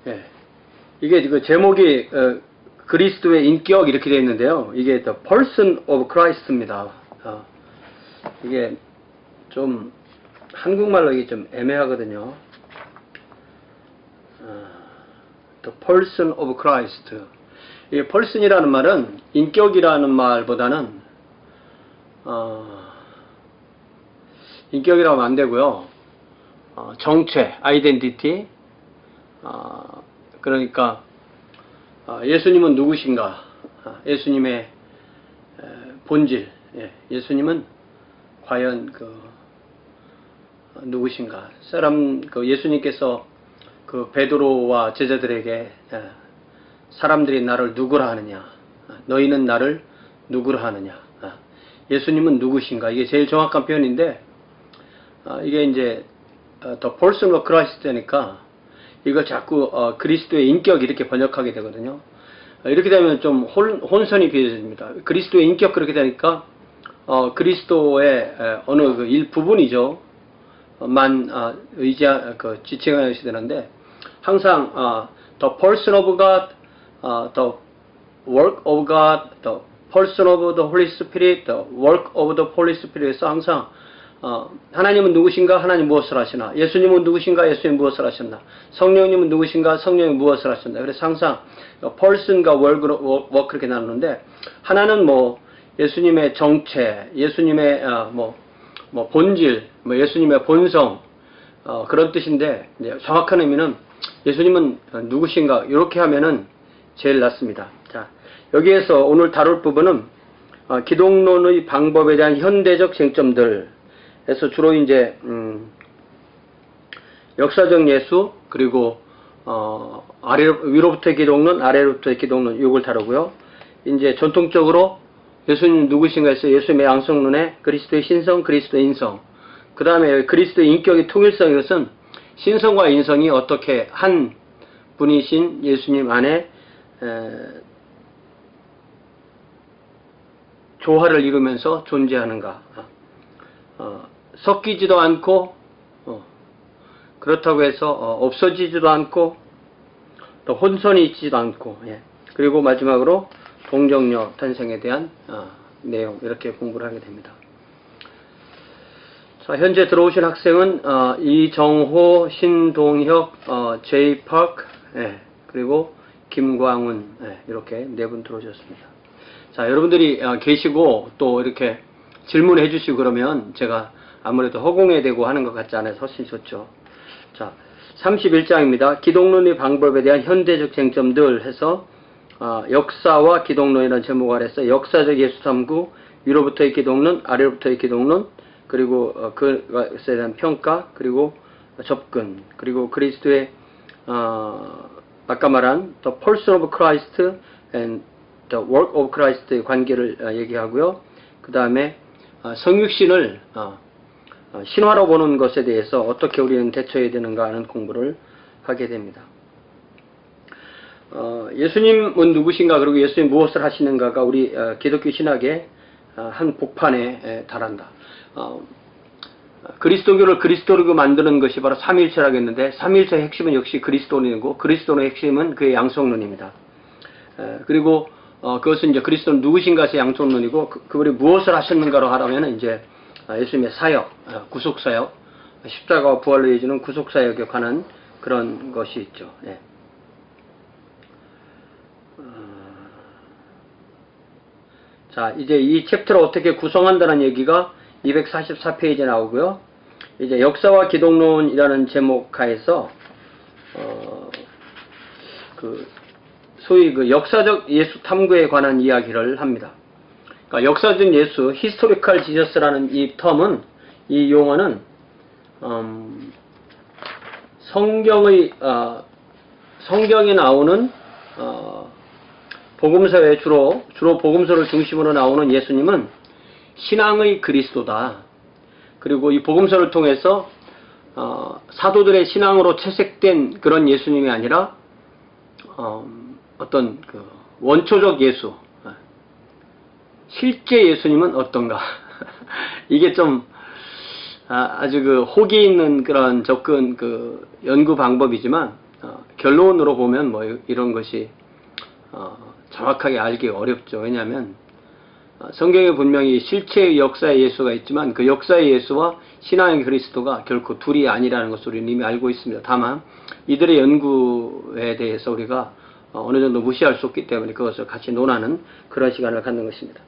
예. 이게 그 제목이 그리스도의 인격 이렇게 되어 있는데요. 이게 The Person of Christ입니다. 이게 좀 한국말로 이게 좀 애매하거든요. The Person of Christ. 이 person이라는 말은 인격이라는 말보다는 인격이라고 하면 안 되고요. 정체, identity. 그러니까 예수님은 누구신가? 예수님의 본질. 예수님은 과연 누구신가? 예수님께서 베드로와 제자들에게 사람들이 나를 누구라 하느냐? 너희는 나를 누구라 하느냐? 예수님은 누구신가? 이게 제일 정확한 표현인데, 이게 이제 The Person of Christ니까 이걸 자꾸 그리스도의 인격 이렇게 번역하게 되거든요. 이렇게 되면 좀 혼선이 빚어집니다. 그리스도의 인격 그렇게 되니까 그리스도의 어느 일부분이죠. 지칭하셔야 되는데, 항상 the person of God, the work of God, the person of the Holy Spirit, the work of the Holy Spirit에서 항상 하나님은 누구신가? 하나님 무엇을 하시나? 예수님은 누구신가? 예수님 무엇을 하셨나? 성령님은 누구신가? 성령이 무엇을 하셨나? 그래서 항상 person과 work 그렇게 나누는데, 하나는 예수님의 정체, 예수님의 본질, 예수님의 본성, 그런 뜻인데, 정확한 의미는 예수님은 누구신가? 이렇게 하면은 제일 낫습니다. 자, 여기에서 오늘 다룰 부분은 기독론의 방법에 대한 현대적 쟁점들 에서 주로 이제 역사적 예수, 그리고 위로부터의 기독론, 아래로부터의 기독론, 이걸 다루고요. 이제 전통적으로 예수님 누구신가 해서 예수님의 양성론에 그리스도의 신성, 그리스도의 인성, 그 다음에 그리스도의 인격의 통일성, 이것은 신성과 인성이 어떻게 한 분이신 예수님 안에 조화를 이루면서 존재하는가. 섞이지도 않고 그렇다고 해서 없어지지도 않고 또 혼선이 있지도 않고, 그리고 마지막으로 동정녀 탄생에 대한 내용, 이렇게 공부를 하게 됩니다. 자, 현재 들어오신 학생은 이정호, 신동혁, 제이팍, 그리고 김광훈, 이렇게 네 분 들어오셨습니다. 자, 여러분들이 계시고 또 이렇게 질문해 주시고 그러면 제가 아무래도 허공에 대고 하는 것 같지 않아서 훨씬 좋죠. 자, 31장입니다. 기독론의 방법에 대한 현대적 쟁점들 해서 역사와 기독론이라는 제목 아래서 역사적 예수 탐구, 위로부터의 기독론, 아래로부터의 기독론, 그리고 그것에 대한 평가, 그리고 접근, 그리고 그리스도의 아까 말한 The Person of Christ and the Work of Christ의 관계를 얘기하고요. 그 다음에 성육신을 신화로 보는 것에 대해서 어떻게 우리는 대처해야 되는가 하는 공부를 하게 됩니다. 예수님은 누구신가, 그리고 예수님 무엇을 하시는가가 우리 기독교 신학의 한 복판에 달한다. 그리스도교를 그리스도로 만드는 것이 바로 삼위일체라고 했는데, 삼위일체의 핵심은 역시 그리스도론이고, 그리스도의 핵심은 그의 양성론입니다. 그리고 그것은 이제 그리스도는 누구신가의 양성론이고, 그분이 무엇을 하셨는가로 하라면 이제 예수님의 사역, 구속사역, 십자가와 부활로 이어지는 구속사역에 관한 그런 것이 있죠. 자, 이제 이 챕터를 어떻게 구성한다는 얘기가 244페이지에 나오고요. 이제 역사와 기독론이라는 제목 하에서 소위 역사적 예수 탐구에 관한 이야기를 합니다. 그러니까 역사적 예수, 히스토리컬 지저스라는 이 텀은, 이 용어는 성경에 나오는 복음서에 주로 복음서를 중심으로 나오는 예수님은 신앙의 그리스도다. 그리고 이 복음서를 통해서 사도들의 신앙으로 채색된 그런 예수님이 아니라 어떤 원초적 예수, 실제 예수님은 어떤가? 이게 좀 아주 호기 있는 그런 접근 연구 방법이지만 결론으로 보면 뭐 이런 것이 정확하게 알기 어렵죠. 왜냐하면 성경에 분명히 실체의 역사의 예수가 있지만 그 역사의 예수와 신앙의 그리스도가 결코 둘이 아니라는 것을 우리는 이미 알고 있습니다. 다만 이들의 연구에 대해서 우리가 어느 정도 무시할 수 없기 때문에 그것을 같이 논하는 그런 시간을 갖는 것입니다.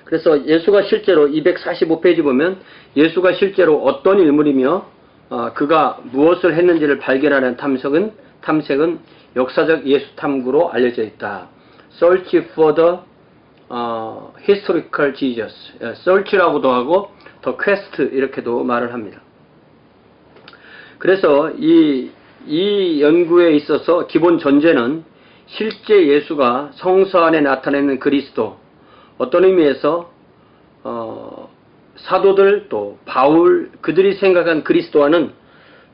그래서 예수가 실제로 245페이지 보면 예수가 실제로 어떤 인물이며 그가 무엇을 했는지를 발견하는 탐색은 역사적 예수 탐구로 알려져 있다. Search for the historical Jesus. Search라고도 하고 the quest 이렇게도 말을 합니다. 그래서 이 연구에 있어서 기본 전제는 실제 예수가 성서 안에 나타내는 그리스도, 어떤 의미에서 사도들 또 바울 그들이 생각한 그리스도와는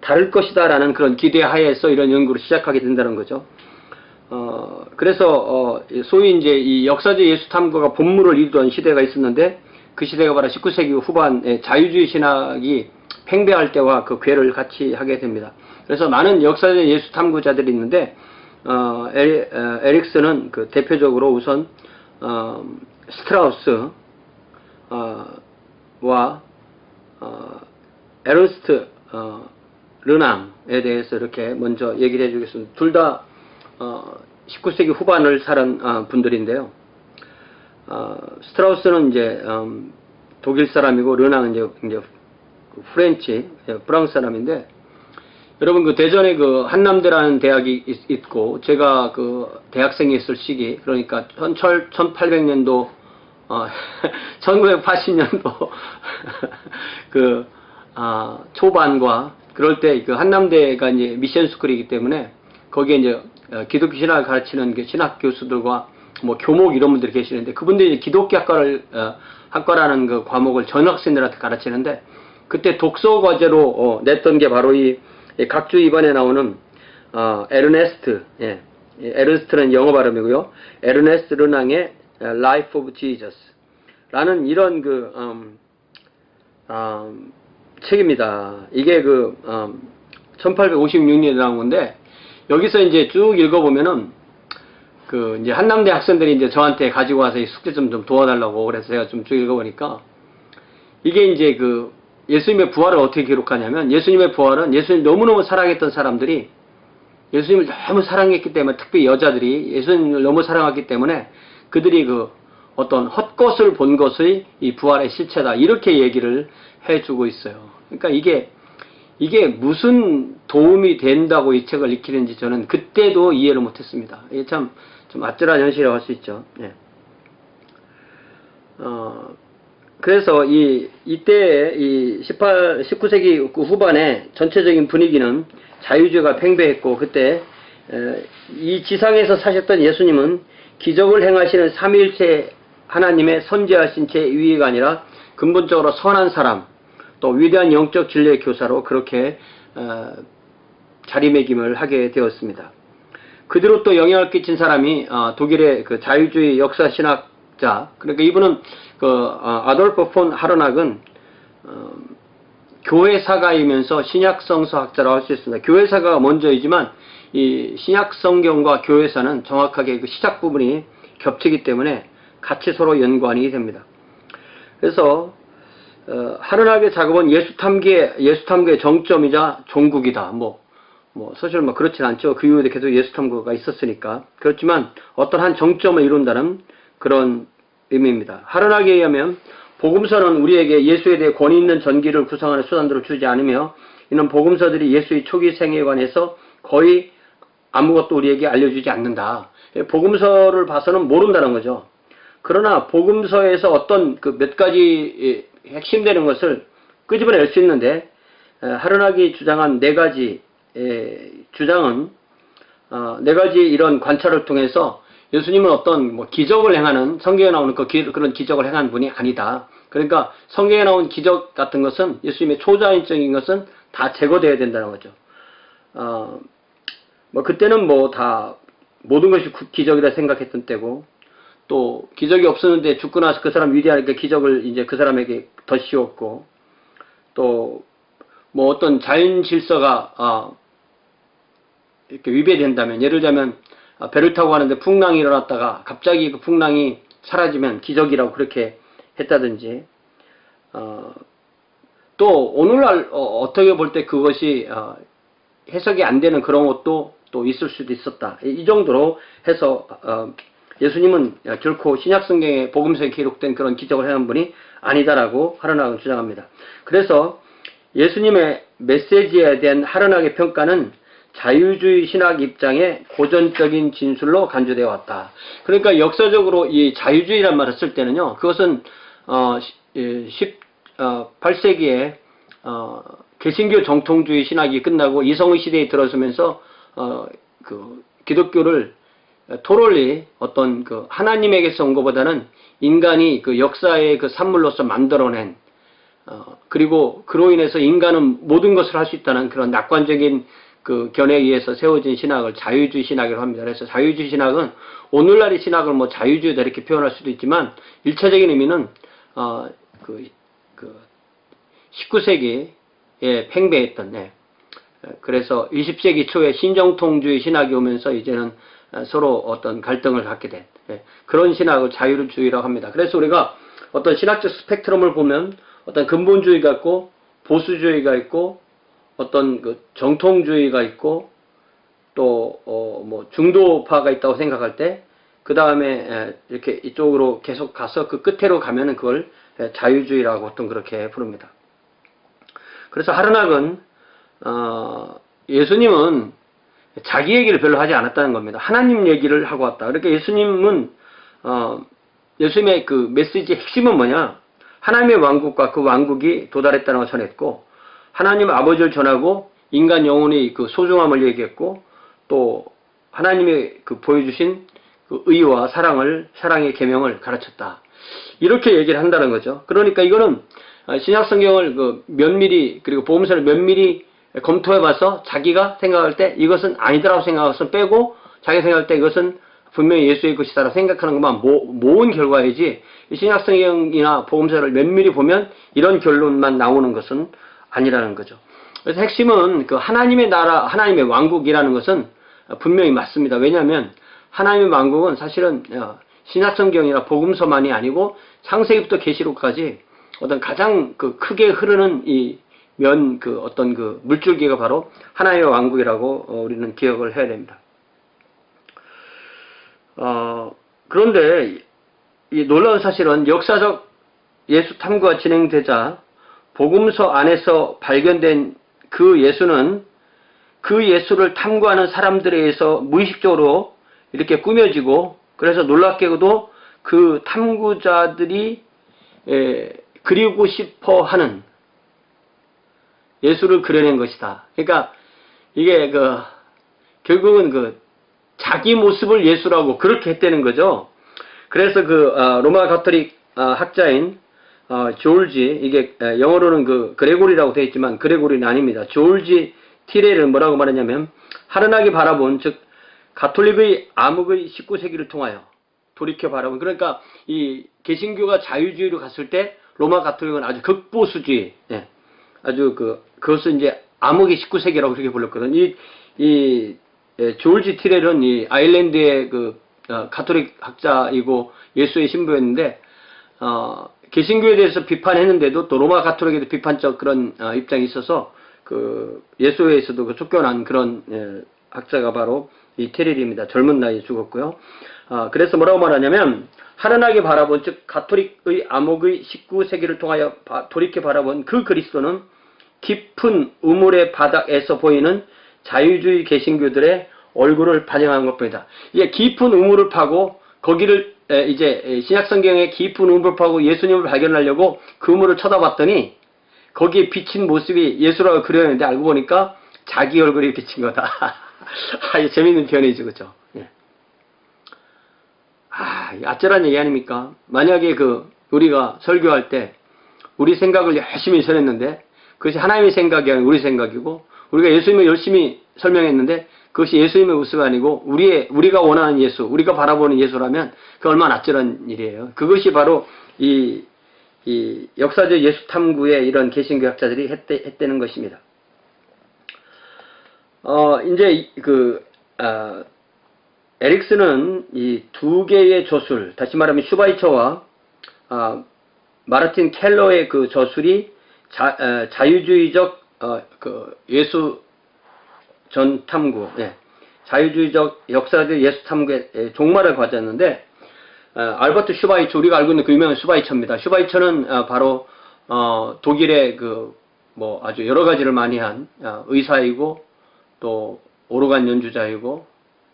다를 것이다 라는 그런 기대 하에서 이런 연구를 시작하게 된다는 거죠. 그래서 소위 이제 이 역사적 예수 탐구가 본물을 이루던 시대가 있었는데 그 시대가 바로 19세기 후반에 자유주의 신학이 팽배할 때와 그 궤를 같이 하게 됩니다. 그래서 많은 역사적 예수 탐구자들이 있는데 에릭슨은 그 대표적으로 우선 스트라우스 와 에르스트 르낭에 대해서 이렇게 먼저 얘기를 해주겠습니다. 둘 다 19세기 후반을 살은 분들인데요. 스트라우스는 이제 독일 사람이고 르낭은 이제 프렌치, 프랑스 사람인데, 여러분 그 대전에 그 한남대라는 대학이 있고 제가 그 대학생이 있을 시기, 그러니까 1800년도 1980년도 그 초반과 그럴 때 그 한남대가 이제 미션 스쿨이기 때문에 거기에 이제 기독교 신학을 가르치는 그 신학 교수들과 뭐 교목 이런 분들이 계시는데 그분들이 이제 기독교 학과라는 그 과목을 전학생들한테 가르치는데 그때 독서 과제로 냈던 게 바로 이 각주 2번에 나오는 에르네스트, 에르네스트는 영어 발음이고요. 에르네스트 르낭의 Life of Jesus 라는 이런 그 책입니다. 이게 그 1856년에 나온 건데 여기서 이제 쭉 읽어보면은 그 이제 한남대 학생들이 이제 저한테 가지고 와서 이 숙제 좀 도와달라고 그래서 제가 좀 쭉 읽어보니까 이게 이제 그 예수님의 부활을 어떻게 기록하냐면 예수님의 부활은 예수님 너무너무 사랑했던 사람들이 예수님을 너무 사랑했기 때문에 특히 여자들이 예수님을 너무 사랑했기 때문에 그들이 그 어떤 헛것을 본 것의 이 부활의 실체다 이렇게 얘기를 해주고 있어요. 그러니까 이게 무슨 도움이 된다고 이 책을 읽히는지 저는 그때도 이해를 못했습니다. 이게 참 좀 아찔한 현실이라고 할 수 있죠. 예. 그래서 이때 이 19세기 후반에 전체적인 분위기는 자유주의가 팽배했고 그때 이 지상에서 사셨던 예수님은 기적을 행하시는 삼위일체 하나님의 선지하신 제 위가 아니라 근본적으로 선한 사람 또 위대한 영적 진리의 교사로 그렇게 자리매김을 하게 되었습니다. 그대로 또 영향을 끼친 사람이 독일의 그 자유주의 역사신학자, 그러니까 이분은 그 아돌프 폰 하르낙은 교회사가이면서 신약성서학자라고 할 수 있습니다. 교회사가가 먼저이지만 이 신약성경과 교회사는 정확하게 그 시작 부분이 겹치기 때문에 같이 서로 연관이 됩니다. 그래서 하르낙의 작업은 예수 탐구의 정점이자 종국이다. 사실 그렇진 않죠. 그 이후에 계속 예수 탐구가 있었으니까. 그렇지만 어떤 한 정점을 이룬다는 그런 의미입니다. 하르낙에 의하면 복음서는 우리에게 예수에 대해 권위 있는 전기를 구성하는 수단으로 주지 않으며 이는 복음서들이 예수의 초기 생애에 관해서 거의 아무것도 우리에게 알려주지 않는다. 복음서를 봐서는 모른다는 거죠. 그러나 복음서에서 어떤 그 몇 가지 핵심되는 것을 끄집어낼 수 있는데 하르낙이 주장한 네 가지 주장은 네 가지 이런 관찰을 통해서 예수님은 어떤 기적을 행하는 성경에 나오는 그런 기적을 행한 분이 아니다. 그러니까 성경에 나온 기적 같은 것은 예수님의 초자연적인 것은 다 제거되어야 된다는 거죠. 그때는 다 모든 것이 기적이라 생각했던 때고 또 기적이 없었는데 죽고 나서 그 사람 위대하니까 기적을 이제 그 사람에게 더 씌웠고 또 어떤 자연 질서가 이렇게 위배된다면, 예를 들자면 배를 타고 가는데 풍랑이 일어났다가 갑자기 그 풍랑이 사라지면 기적이라고 그렇게 했다든지, 또 오늘날 어떻게 볼 때 그것이 해석이 안 되는 그런 것도 또 있을 수도 있었다. 이 정도로 해서 예수님은 결코 신약성경의 복음서에 기록된 그런 기적을 하는 분이 아니다라고 하르낙은 주장합니다. 그래서 예수님의 메시지에 대한 하르낙의 평가는 자유주의 신학 입장의 고전적인 진술로 간주되어 왔다. 그러니까 역사적으로 이 자유주의란 말을 쓸 때는요, 그것은 18세기에 개신교 정통주의 신학이 끝나고 이성의 시대에 들어서면서 그 기독교를 토럴리 어떤 그 하나님에게서 온 것보다는 인간이 그 역사의 그 산물로서 만들어낸, 그리고 그로 인해서 인간은 모든 것을 할 수 있다는 그런 낙관적인 그 견해에 의해서 세워진 신학을 자유주의 신학이라고 합니다. 그래서 자유주의 신학은 오늘날의 신학을 뭐 자유주의다 이렇게 표현할 수도 있지만, 1차적인 의미는 19세기에 팽배했던, 그래서 20세기 초에 신정통주의 신학이 오면서 이제는 서로 어떤 갈등을 갖게 된, 그런 신학을 자유주의라고 합니다. 그래서 우리가 어떤 신학적 스펙트럼을 보면 어떤 근본주의가 있고 보수주의가 있고 어떤 그 정통주의가 있고 또 뭐 중도파가 있다고 생각할 때, 그 다음에 이렇게 이쪽으로 계속 가서 그 끝으로 가면은 그걸 자유주의라고 어떤 그렇게 부릅니다. 그래서 하르낙은 예수님은 자기 얘기를 별로 하지 않았다는 겁니다. 하나님 얘기를 하고 왔다. 그러니까 예수님은 예수님의 그 메시지의 핵심은 뭐냐? 하나님의 왕국과 그 왕국이 도달했다는 걸 전했고, 하나님 아버지를 전하고 인간 영혼의 그 소중함을 얘기했고, 또 하나님의 그 보여주신 그 의와 사랑의 계명을 가르쳤다. 이렇게 얘기를 한다는 거죠. 그러니까 이거는 신약성경을 그 면밀히, 그리고 복음서를 면밀히 검토해봐서 자기가 생각할 때 이것은 아니더라고 생각해서 빼고, 자기가 생각할 때 이것은 분명히 예수의 것이다라고 생각하는 것만 모은 결과이지, 신약성경이나 복음서를 면밀히 보면 이런 결론만 나오는 것은 아니라는 거죠. 그래서 핵심은 그 하나님의 나라, 하나님의 왕국이라는 것은 분명히 맞습니다. 왜냐하면 하나님의 왕국은 사실은 신약성경이나 복음서만이 아니고 창세기부터 계시록까지 어떤 가장 그 크게 흐르는 그 어떤 그 물줄기가 바로 하나님의 왕국이라고 우리는 기억을 해야 됩니다. 그런데 이 놀라운 사실은 역사적 예수 탐구가 진행되자 복음서 안에서 발견된 그 예수는 그 예수를 탐구하는 사람들에 의해서 무의식적으로 이렇게 꾸며지고, 그래서 놀랍게도 그 탐구자들이 그리고 싶어 하는 예수를 그려낸 것이다. 그러니까 이게 결국은 자기 모습을 예수라고 그렇게 했다는 거죠. 그래서 로마 가톨릭 학자인 조울지, 이게 영어로는 그레고리라고 되어 있지만 그레고리는 아닙니다. 조울지 티레를 뭐라고 말하냐면, 하르낙이 바라본, 즉 가톨릭의 암흑의 19세기를 통하여 돌이켜 바라본, 그러니까 이 개신교가 자유주의로 갔을 때 로마 가톨릭은 아주 극보수주의, 아주 그것을 이제 암흑의 19세기라고 그렇게 불렀거든요. 조울지 티렐은 이 아일랜드의 가톨릭 학자이고 예수의 신부였는데, 개신교에 대해서 비판했는데도 또 로마 가톨릭에도 비판적 그런 입장이 있어서 예수에서도 쫓겨난 그런 학자가 바로 이 티렐입니다. 젊은 나이에 죽었고요. 그래서 뭐라고 말하냐면, 하르낙이 바라본, 즉 가톨릭의 암흑의 19세기를 통하여 돌이켜 바라본 그 그리스도는 깊은 우물의 바닥에서 보이는 자유주의 개신교들의 얼굴을 반영한 것뿐이다. 이게 깊은 우물을 파고 거기를 이제 신약성경의 깊은 우물을 파고 예수님을 발견하려고 그 우물을 쳐다봤더니 거기에 비친 모습이 예수라고 그려냈는데, 알고 보니까 자기 얼굴이 비친 거다. 재밌는 표현이죠, 그렇죠? 예. 아찔한 얘기 아닙니까? 만약에 우리가 설교할 때 우리 생각을 열심히 전했는데 그것이 하나님의 생각이 아니고 우리 생각이고, 우리가 예수님을 열심히 설명했는데 그것이 예수님의 모습이 아니고 우리가 원하는 예수, 우리가 바라보는 예수라면 그 얼마나 아찔한 일이에요. 그것이 바로 이 역사적 예수 탐구에 이런 개신교 학자들이 했다는 것입니다. 이제 에릭슨은 이 두 개의 저술, 다시 말하면 슈바이처와 마르틴 켈러의 그 저술이 자유주의적 예수 전 탐구, 자유주의적 역사적 예수 탐구의 종말을 가졌는데, 알버트 슈바이처, 우리가 알고 있는 그 유명한 슈바이처입니다. 슈바이처는 바로 독일의 아주 여러 가지를 많이 한 의사이고 또 오르간 연주자이고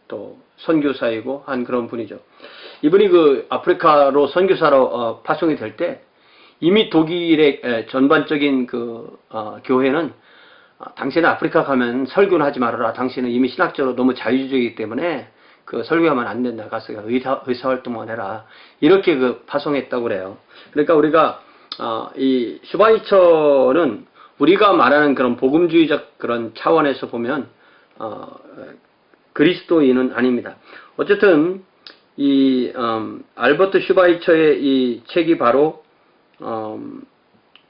또 선교사이고 한 그런 분이죠. 이분이 그 아프리카로 선교사로 파송이 될 때 이미 독일의 전반적인 교회는 당신은 아프리카 가면 설교는 하지 말아라. 당신은 이미 신학적으로 너무 자유주의이기 때문에 설교하면 안 된다. 가서 의사활동만 해라. 이렇게 파송했다고 그래요. 그러니까 우리가 이 슈바이처는 우리가 말하는 그런 복음주의적 그런 차원에서 보면 그리스도인은 아닙니다. 어쨌든 이 알버트 슈바이처의 이 책이 바로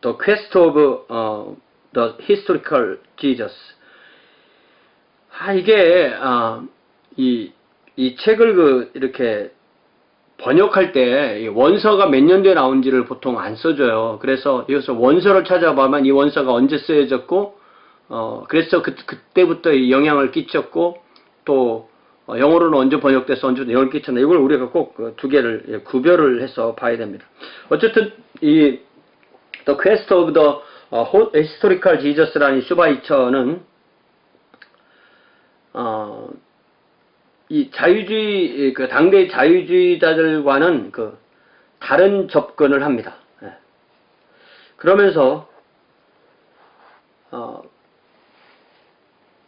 The Quest of the Historical Jesus. 이게 이 책을 이렇게 번역할 때 원서가 몇 년도에 나온지를 보통 안 써줘요. 그래서 여기서 원서를 찾아보면 이 원서가 언제 쓰여졌고, 그래서 그때부터 이 영향을 끼쳤고, 또 영어로는 언제 번역돼서 언제 영향을 끼쳤나, 이걸 우리가 꼭 두 개를 구별을 해서 봐야 됩니다. 어쨌든 이 The Quest of the Historical Jesus라는 슈바이처는 이 자유주의, 당대의 자유주의자들과는 다른 접근을 합니다. 그러면서,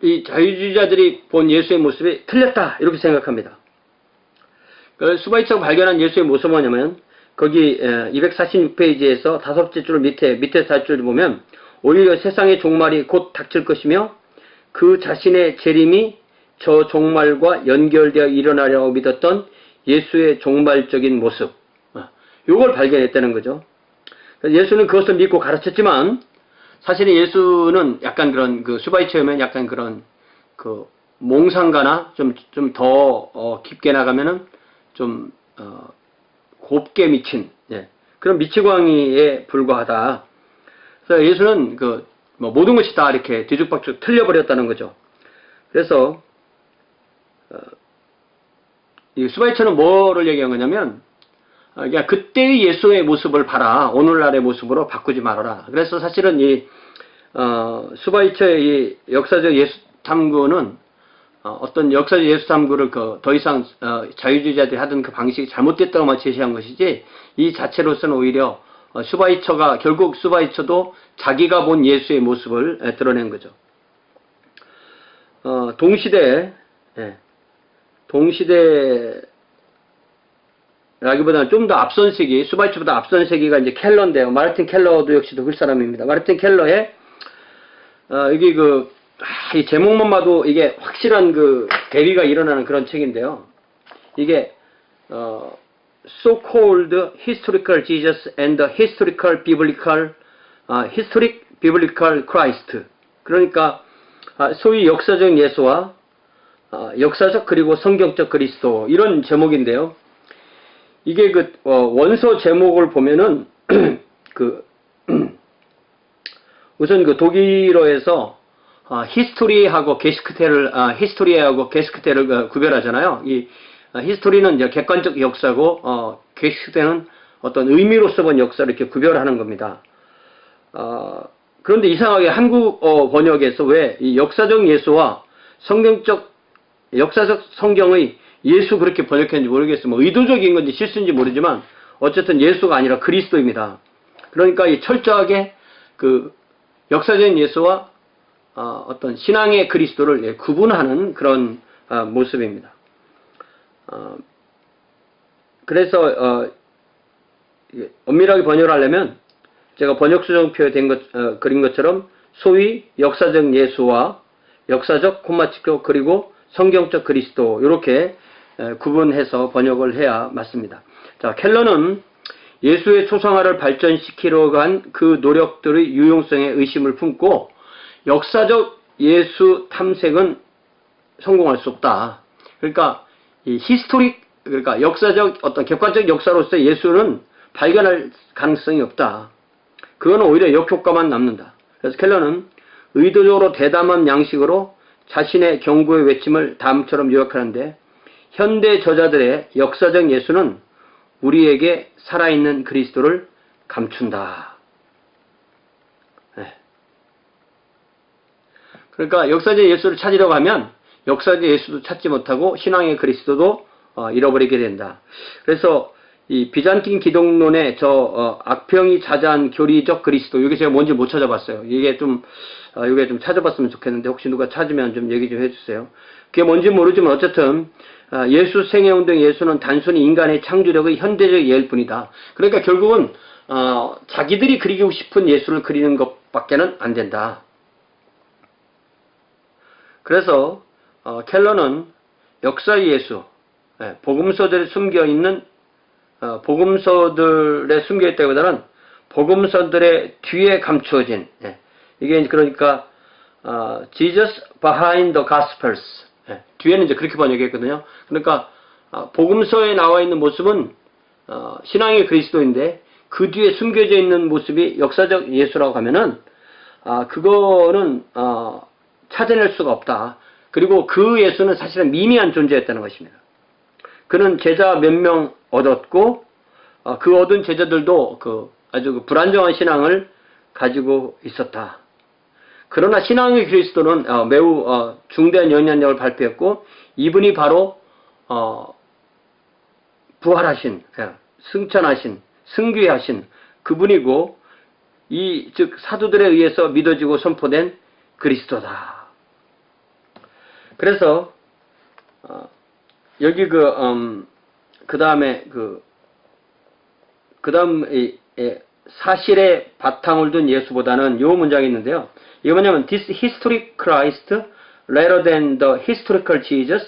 이 자유주의자들이 본 예수의 모습이 틀렸다, 이렇게 생각합니다. 슈바이처가 발견한 예수의 모습은 뭐냐면, 거기 246페이지에서 5째 줄 밑에 4줄을 보면, 오히려 세상의 종말이 곧 닥칠 것이며, 그 자신의 재림이 저 종말과 연결되어 일어나려고 믿었던 예수의 종말적인 모습, 요걸 발견했다는 거죠. 예수는 그것을 믿고 가르쳤지만 사실은 예수는 약간 그런 슈바이처면 약간 그런 몽상가나 좀 더 깊게 나가면은 좀 곱게 미친 그런 미치광이에 불과하다. 그래서 예수는 모든 것이 다 이렇게 뒤죽박죽 틀려버렸다는 거죠. 그래서 이 슈바이처는 뭐를 얘기한 거냐면, 그때의 예수의 모습을 봐라. 오늘날의 모습으로 바꾸지 말아라. 그래서 사실은 슈바이처의 이 역사적 예수 탐구는, 어떤 역사적 예수 탐구를 더 이상, 자유주의자들이 하던 그 방식이 잘못됐다고만 제시한 것이지, 이 자체로서는 오히려, 결국 슈바이처도 자기가 본 예수의 모습을 드러낸 거죠. 동시대라기보다는 좀 더 앞선 시기, 슈바이처보다 앞선 시기가 이제 켈러인데요. 마르틴 켈러도 역시도 그 사람입니다. 마르틴 켈러의, 이게 이 제목만 봐도 이게 확실한 대비가 일어나는 그런 책인데요. 이게, So-called Historical Jesus and the Historic Biblical Christ. 그러니까, 소위 역사적 예수와 역사적 그리고 성경적 그리스도, 이런 제목인데요. 이게 원서 제목을 보면은 우선 독일어에서 히스토리하고 게스크테를 구별하잖아요. 이 히스토리는 이제 객관적 역사고 게스크테는 어떤 의미로서 본 역사를 이렇게 구별하는 겁니다. 그런데 이상하게 한국어 번역에서 왜 이 역사적 예수와 역사적 성경의 예수 그렇게 번역했는지 모르겠어요. 의도적인 건지 실수인지 모르지만 어쨌든 예수가 아니라 그리스도입니다. 그러니까 이 철저하게 역사적인 예수와 어떤 신앙의 그리스도를 구분하는 그런 모습입니다. 그래서 엄밀하게 번역을 하려면 제가 번역수정표에 그린 것처럼 소위 역사적 예수와 역사적 콤마치교 그리고 성경적 그리스도, 이렇게 구분해서 번역을 해야 맞습니다. 자, 켈러는 예수의 초상화를 발전시키려고 한 그 노력들의 유용성에 의심을 품고 역사적 예수 탐색은 성공할 수 없다. 그러니까 이 히스토릭, 그러니까 역사적 어떤 객관적 역사로서 예수는 발견할 가능성이 없다. 그거는 오히려 역효과만 남는다. 그래서 켈러는 의도적으로 대담한 양식으로 자신의 경고의 외침을 다음처럼 요약하는데, 현대 저자들의 역사적 예수는 우리에게 살아있는 그리스도를 감춘다. 네. 그러니까 역사적 예수를 찾으려고 하면 역사적 예수도 찾지 못하고 신앙의 그리스도도 잃어버리게 된다. 그래서 이 비잔틴 기독론의 악평이 자자한 교리적 그리스도, 이게 제가 뭔지 못 찾아봤어요. 이게 좀 찾아봤으면 좋겠는데, 혹시 누가 찾으면 좀 얘기 좀 해주세요. 그게 뭔지 모르지만 어쨌든 예수 생애운동 예수는 단순히 인간의 창조력의 현대적 예일 뿐이다. 그러니까 결국은 자기들이 그리고 싶은 예수를 그리는 것밖에는 안 된다. 그래서 켈러는 역사의 예수, 복음서들에 숨겨있는 복음서들에 숨겨있다기보다는 복음서들의 뒤에 감추어진, 이게 그러니까 Jesus behind the Gospels, 뒤에는 이제 그렇게 번역했거든요. 그러니까 복음서에 나와 있는 모습은 신앙의 그리스도인데 그 뒤에 숨겨져 있는 모습이 역사적 예수라고 하면은 그거는 찾아낼 수가 없다. 그리고 그 예수는 사실은 미미한 존재였다는 것입니다. 그는 제자 몇 명 얻었고 그 얻은 제자들도 아주 불안정한 신앙을 가지고 있었다. 그러나 신앙의 그리스도는 매우 중대한 영향력을 발표했고, 이분이 바로 부활하신, 승천하신, 승귀하신 그분이고, 즉 사도들에 의해서 믿어지고 선포된 그리스도다. 그래서 여기 그 다음에 사실의 바탕을 둔 예수보다는 요 문장이 있는데요. 이게 뭐냐면 This historic Christ rather than the historical Jesus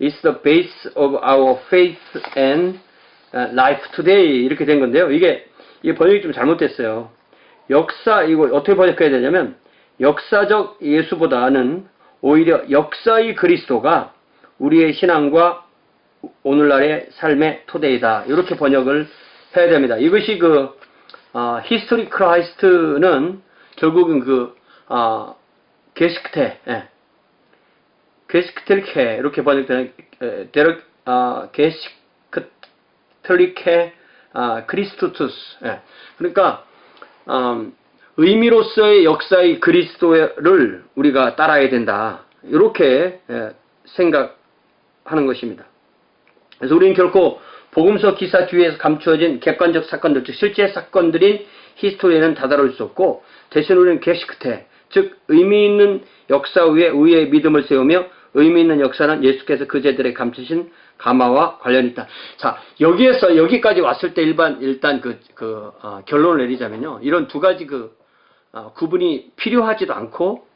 is the base of our faith and life today, 이렇게 된 건데요. 이게 번역이 좀 잘못됐어요. 이거 어떻게 번역해야 되냐면, 역사적 예수보다는 오히려 역사의 그리스도가 우리의 신앙과 오늘날의 삶의 토대이다. 이렇게 번역을 해야 됩니다. 이것이 히스토리 크라이스트는 결국은 게스크테, 게스크텔케 이렇게 번역되는 게스크텔리케 크리스토투스. 그러니까 의미로서의 역사의 그리스도를 우리가 따라야 된다. 이렇게 생각하는 것입니다. 그래서 우리는 결코 복음서 기사 뒤에서 감추어진 객관적 사건들, 즉 실제 사건들인 히스토리에는 다다를 수 없고, 대신 우리는 게시크테, 즉 의미 있는 역사 위에 의의 믿음을 세우며, 의미 있는 역사는 예수께서 그 제들에 감추신 가마와 관련이 있다. 자, 여기까지 왔을 때 일단 결론을 내리자면요, 이런 두 가지 구분이 필요하지도 않고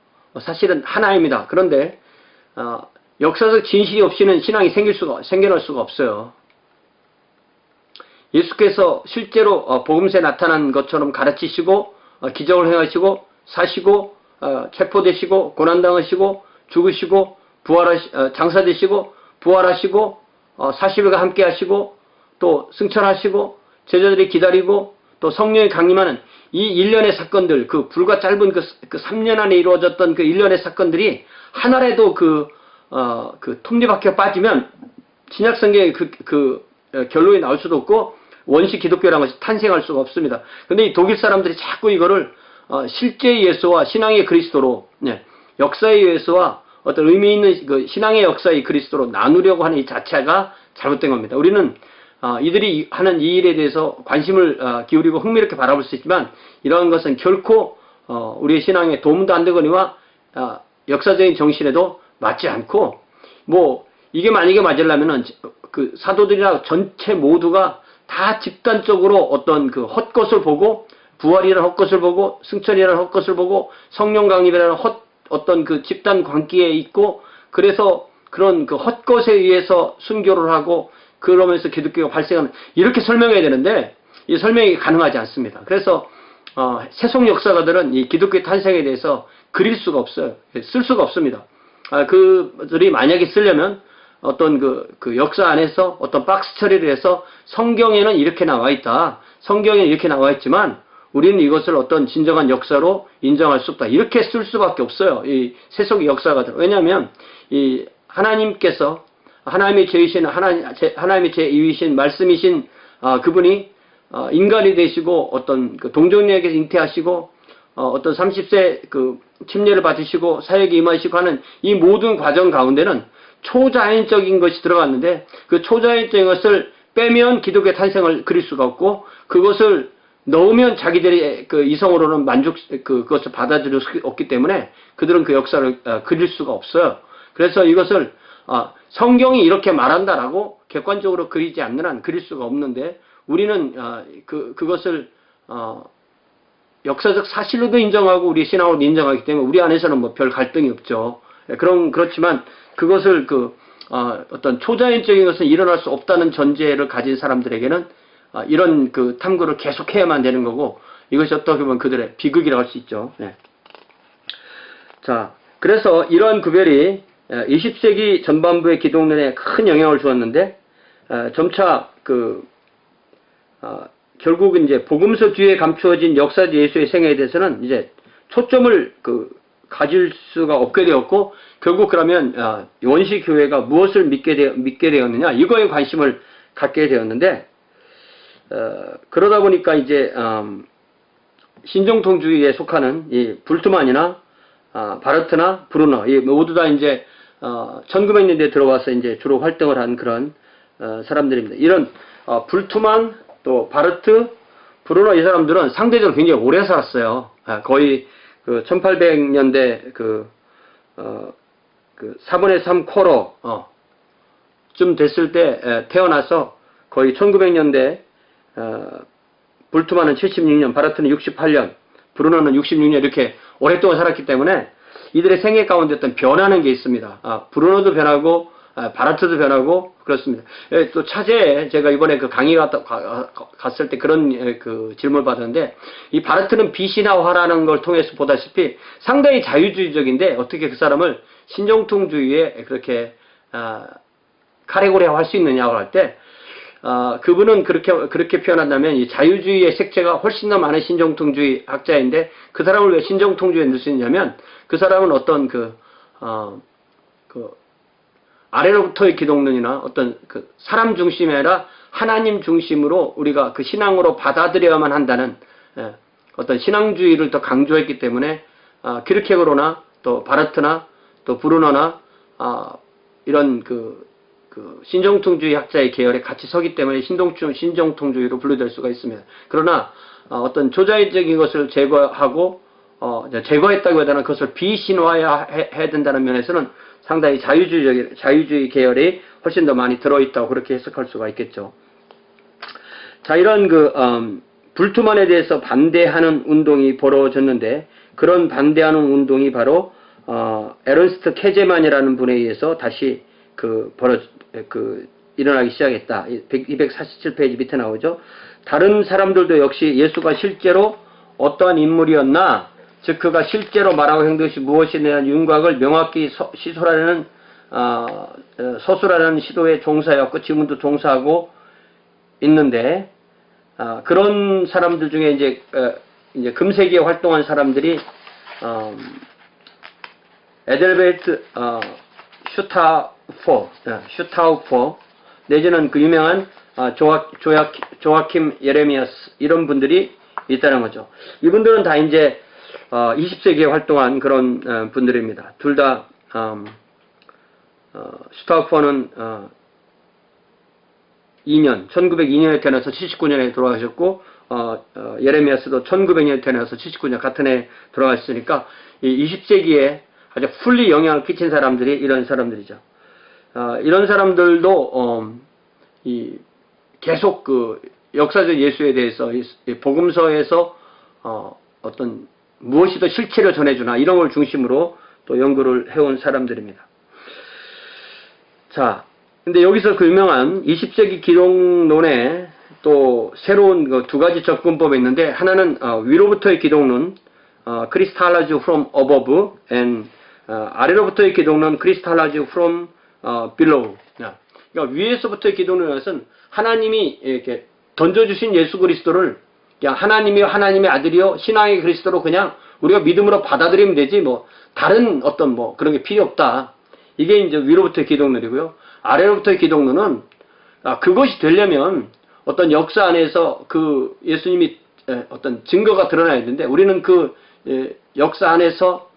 사실은 하나입니다. 그런데 역사적 진실이 없이는 신앙이 생겨날 수가 없어요. 예수께서 실제로 복음서에 나타난 것처럼 가르치시고 기적을 행하시고 사시고 체포되시고 고난당하시고 죽으시고 장사되시고 부활하시고 40일간 함께 하시고 또 승천하시고 제자들이 기다리고 또 성령이 강림하는 이 일련의 사건들, 불과 짧은 3년 안에 이루어졌던 그 일련의 사건들이 하나라도 톱니바퀴가 빠지면 신약성경의 결론이 나올 수도 없고 원시 기독교라는 것이 탄생할 수가 없습니다. 근데 이 독일 사람들이 자꾸 이거를 실제의 예수와 신앙의 그리스도로, 역사의 예수와 어떤 의미 있는 신앙의 역사의 그리스도로 나누려고 하는 이 자체가 잘못된 겁니다. 우리는 이들이 하는 이 일에 대해서 관심을 기울이고 흥미롭게 바라볼 수 있지만, 이러한 것은 결코 우리의 신앙에 도움도 안 되거니와 역사적인 정신에도 맞지 않고, 이게 만약에 맞으려면은 사도들이나 전체 모두가 다 집단적으로 어떤 헛것을 보고, 부활이라는 헛것을 보고, 승천이라는 헛것을 보고, 성령 강림이라는 어떤 집단 관계에 있고, 그래서 그런 헛것에 의해서 순교를 하고, 그러면서 기독교가 발생하는, 이렇게 설명해야 되는데 이 설명이 가능하지 않습니다. 그래서 세속 역사가들은 이 기독교의 탄생에 대해서 그릴 수가 없어요. 쓸 수가 없습니다. 그들이 만약에 쓰려면 어떤 그 역사 안에서 어떤 박스 처리를 해서 성경에는 이렇게 나와 있다. 성경에는 이렇게 나와 있지만 우리는 이것을 어떤 진정한 역사로 인정할 수 없다. 이렇게 쓸 수밖에 없어요. 이 세속의 역사가들. 왜냐하면 이 하나님께서 하나님의 제이신 하나님의 제2위신 말씀이신 그분이 인간이 되시고 어떤 그 동정녀에게서 잉태하시고 어떤 30세 그 침례를 받으시고 사역에 임하시고 하는 이 모든 과정 가운데는 초자연적인 것이 들어갔는데 그 초자연적인 것을 빼면 기독교의 탄생을 그릴 수가 없고 그것을 넣으면 자기들의 그 이성으로는 그것을 받아들일 수 없기 때문에 그들은 그 역사를 그릴 수가 없어요. 그래서 이것을 성경이 이렇게 말한다라고 객관적으로 그리지 않는 한 그릴 수가 없는데 우리는 그것을 역사적 사실로도 인정하고 우리 신앙으로도 인정하기 때문에 우리 안에서는 뭐 별 갈등이 없죠. 그렇지만 그것을 어떤 초자연적인 것은 일어날 수 없다는 전제를 가진 사람들에게는 이런 그 탐구를 계속해야만 되는 거고 이것이 어떻게 보면 그들의 비극이라고 할 수 있죠. 네. 자, 그래서 이러한 구별이 20세기 전반부의 기독론에 큰 영향을 주었는데 점차 결국은 이제 복음서 뒤에 감추어진 역사적 예수의 생애에 대해서는 이제 초점을 가질 수가 없게 되었고 결국 그러면 원시 교회가 무엇을 믿게 되었느냐 이거에 관심을 갖게 되었는데 그러다 보니까 이제 신정통주의에 속하는 이 불트만이나 바르트나 브루너 이 모두 다 이제 1900년대에 들어와서 이제 주로 활동을 한 그런 사람들입니다. 이런 불트만 또 바르트, 브루너 이 사람들은 상대적으로 굉장히 오래 살았어요. 거의 1800년대 4분의 3 쿼러 쯤 됐을 때 태어나서 거의 1900년대 불트만은 76년, 바르트는 68년, 브루너는 66년 이렇게 오랫동안 살았기 때문에 이들의 생애 가운데 어떤 변하는 게 있습니다. 브루너도 변하고 바르트도 변하고 그렇습니다. 또 차제에 제가 이번에 그 강의 갔을 때 그런 그 질문을 받았는데 이 바르트는 비신화화라는 걸 통해서 보다시피 상당히 자유주의적인데 어떻게 그 사람을 신정통주의에 그렇게 카테고리화할 수 있느냐고 할 때 그분은 그렇게 표현한다면 이 자유주의의 색채가 훨씬 더 많은 신정통주의 학자인데 그 사람을 왜 신정통주의에 넣을 수 있냐면 그 사람은 어떤 아래로부터의 기독론이나 어떤 사람 중심이 아니라 하나님 중심으로 우리가 그 신앙으로 받아들여야만 한다는 어떤 신앙주의를 더 강조했기 때문에 키르케고르나 또 바르트나 또 브루너나 이런 신정통주의 학자의 계열에 같이 서기 때문에 신정통주의로 분류될 수가 있습니다. 그러나 어떤 조자의적인 것을 제거하고 제거했다기보다는 그것을 비신화해야 된다는 면에서는 상당히 자유주의 계열이 훨씬 더 많이 들어있다고 그렇게 해석할 수가 있겠죠. 자, 이런 불트만에 대해서 반대하는 운동이 벌어졌는데 그런 반대하는 운동이 바로 에른스트 케제만이라는 분에 의해서 다시 일어나기 시작했다. 247페이지 밑에 나오죠. 다른 사람들도 역시 예수가 실제로 어떠한 인물이었나, 즉 그가 실제로 말하고 행동한 것이 무엇에 대한 윤곽을 명확히 서술하는 시도에 종사하였고 지금도 종사하고 있는데 그런 사람들 중에 이제 금세기에 활동한 사람들이 에델베르트 슈타우퍼 내지는 그 유명한 조아킴 예레미야스 이런 분들이 있다는 거죠. 이분들은 다 이제 20세기에 활동한 그런 분들입니다. 둘 다 슈타우퍼는 1902년에 태어나서 79년에 돌아가셨고 예레미야스도 1900년에 태어나서 79년 같은 해에 돌아가셨으니까 이 20세기에 아주 풀리 영향을 끼친 사람들이 이런 사람들이죠. 이런 사람들도 계속 역사적 예수에 대해서 복음서에서 어떤 무엇이 더 실체를 전해주나 이런 걸 중심으로 또 연구를 해온 사람들입니다. 자, 근데 여기서 그 유명한 20세기 기독론의 또 새로운 그 두 가지 접근법이 있는데 하나는 위로부터의 기독론, crystallize from above, and 아래로부터의 기독론, crystallize from below. 그러니까 위에서부터의 기독론은 것은 하나님이 이렇게 던져주신 예수 그리스도를 그냥 하나님이요 하나님의 아들이요 신앙의 그리스도로 그냥 우리가 믿음으로 받아들이면 되지 뭐 다른 어떤 뭐 그런 게 필요 없다. 이게 이제 위로부터의 기독론이고요. 아래로부터의 기독론은 그것이 되려면 어떤 역사 안에서 그 예수님이 어떤 증거가 드러나야 되는데 우리는 그 역사 안에서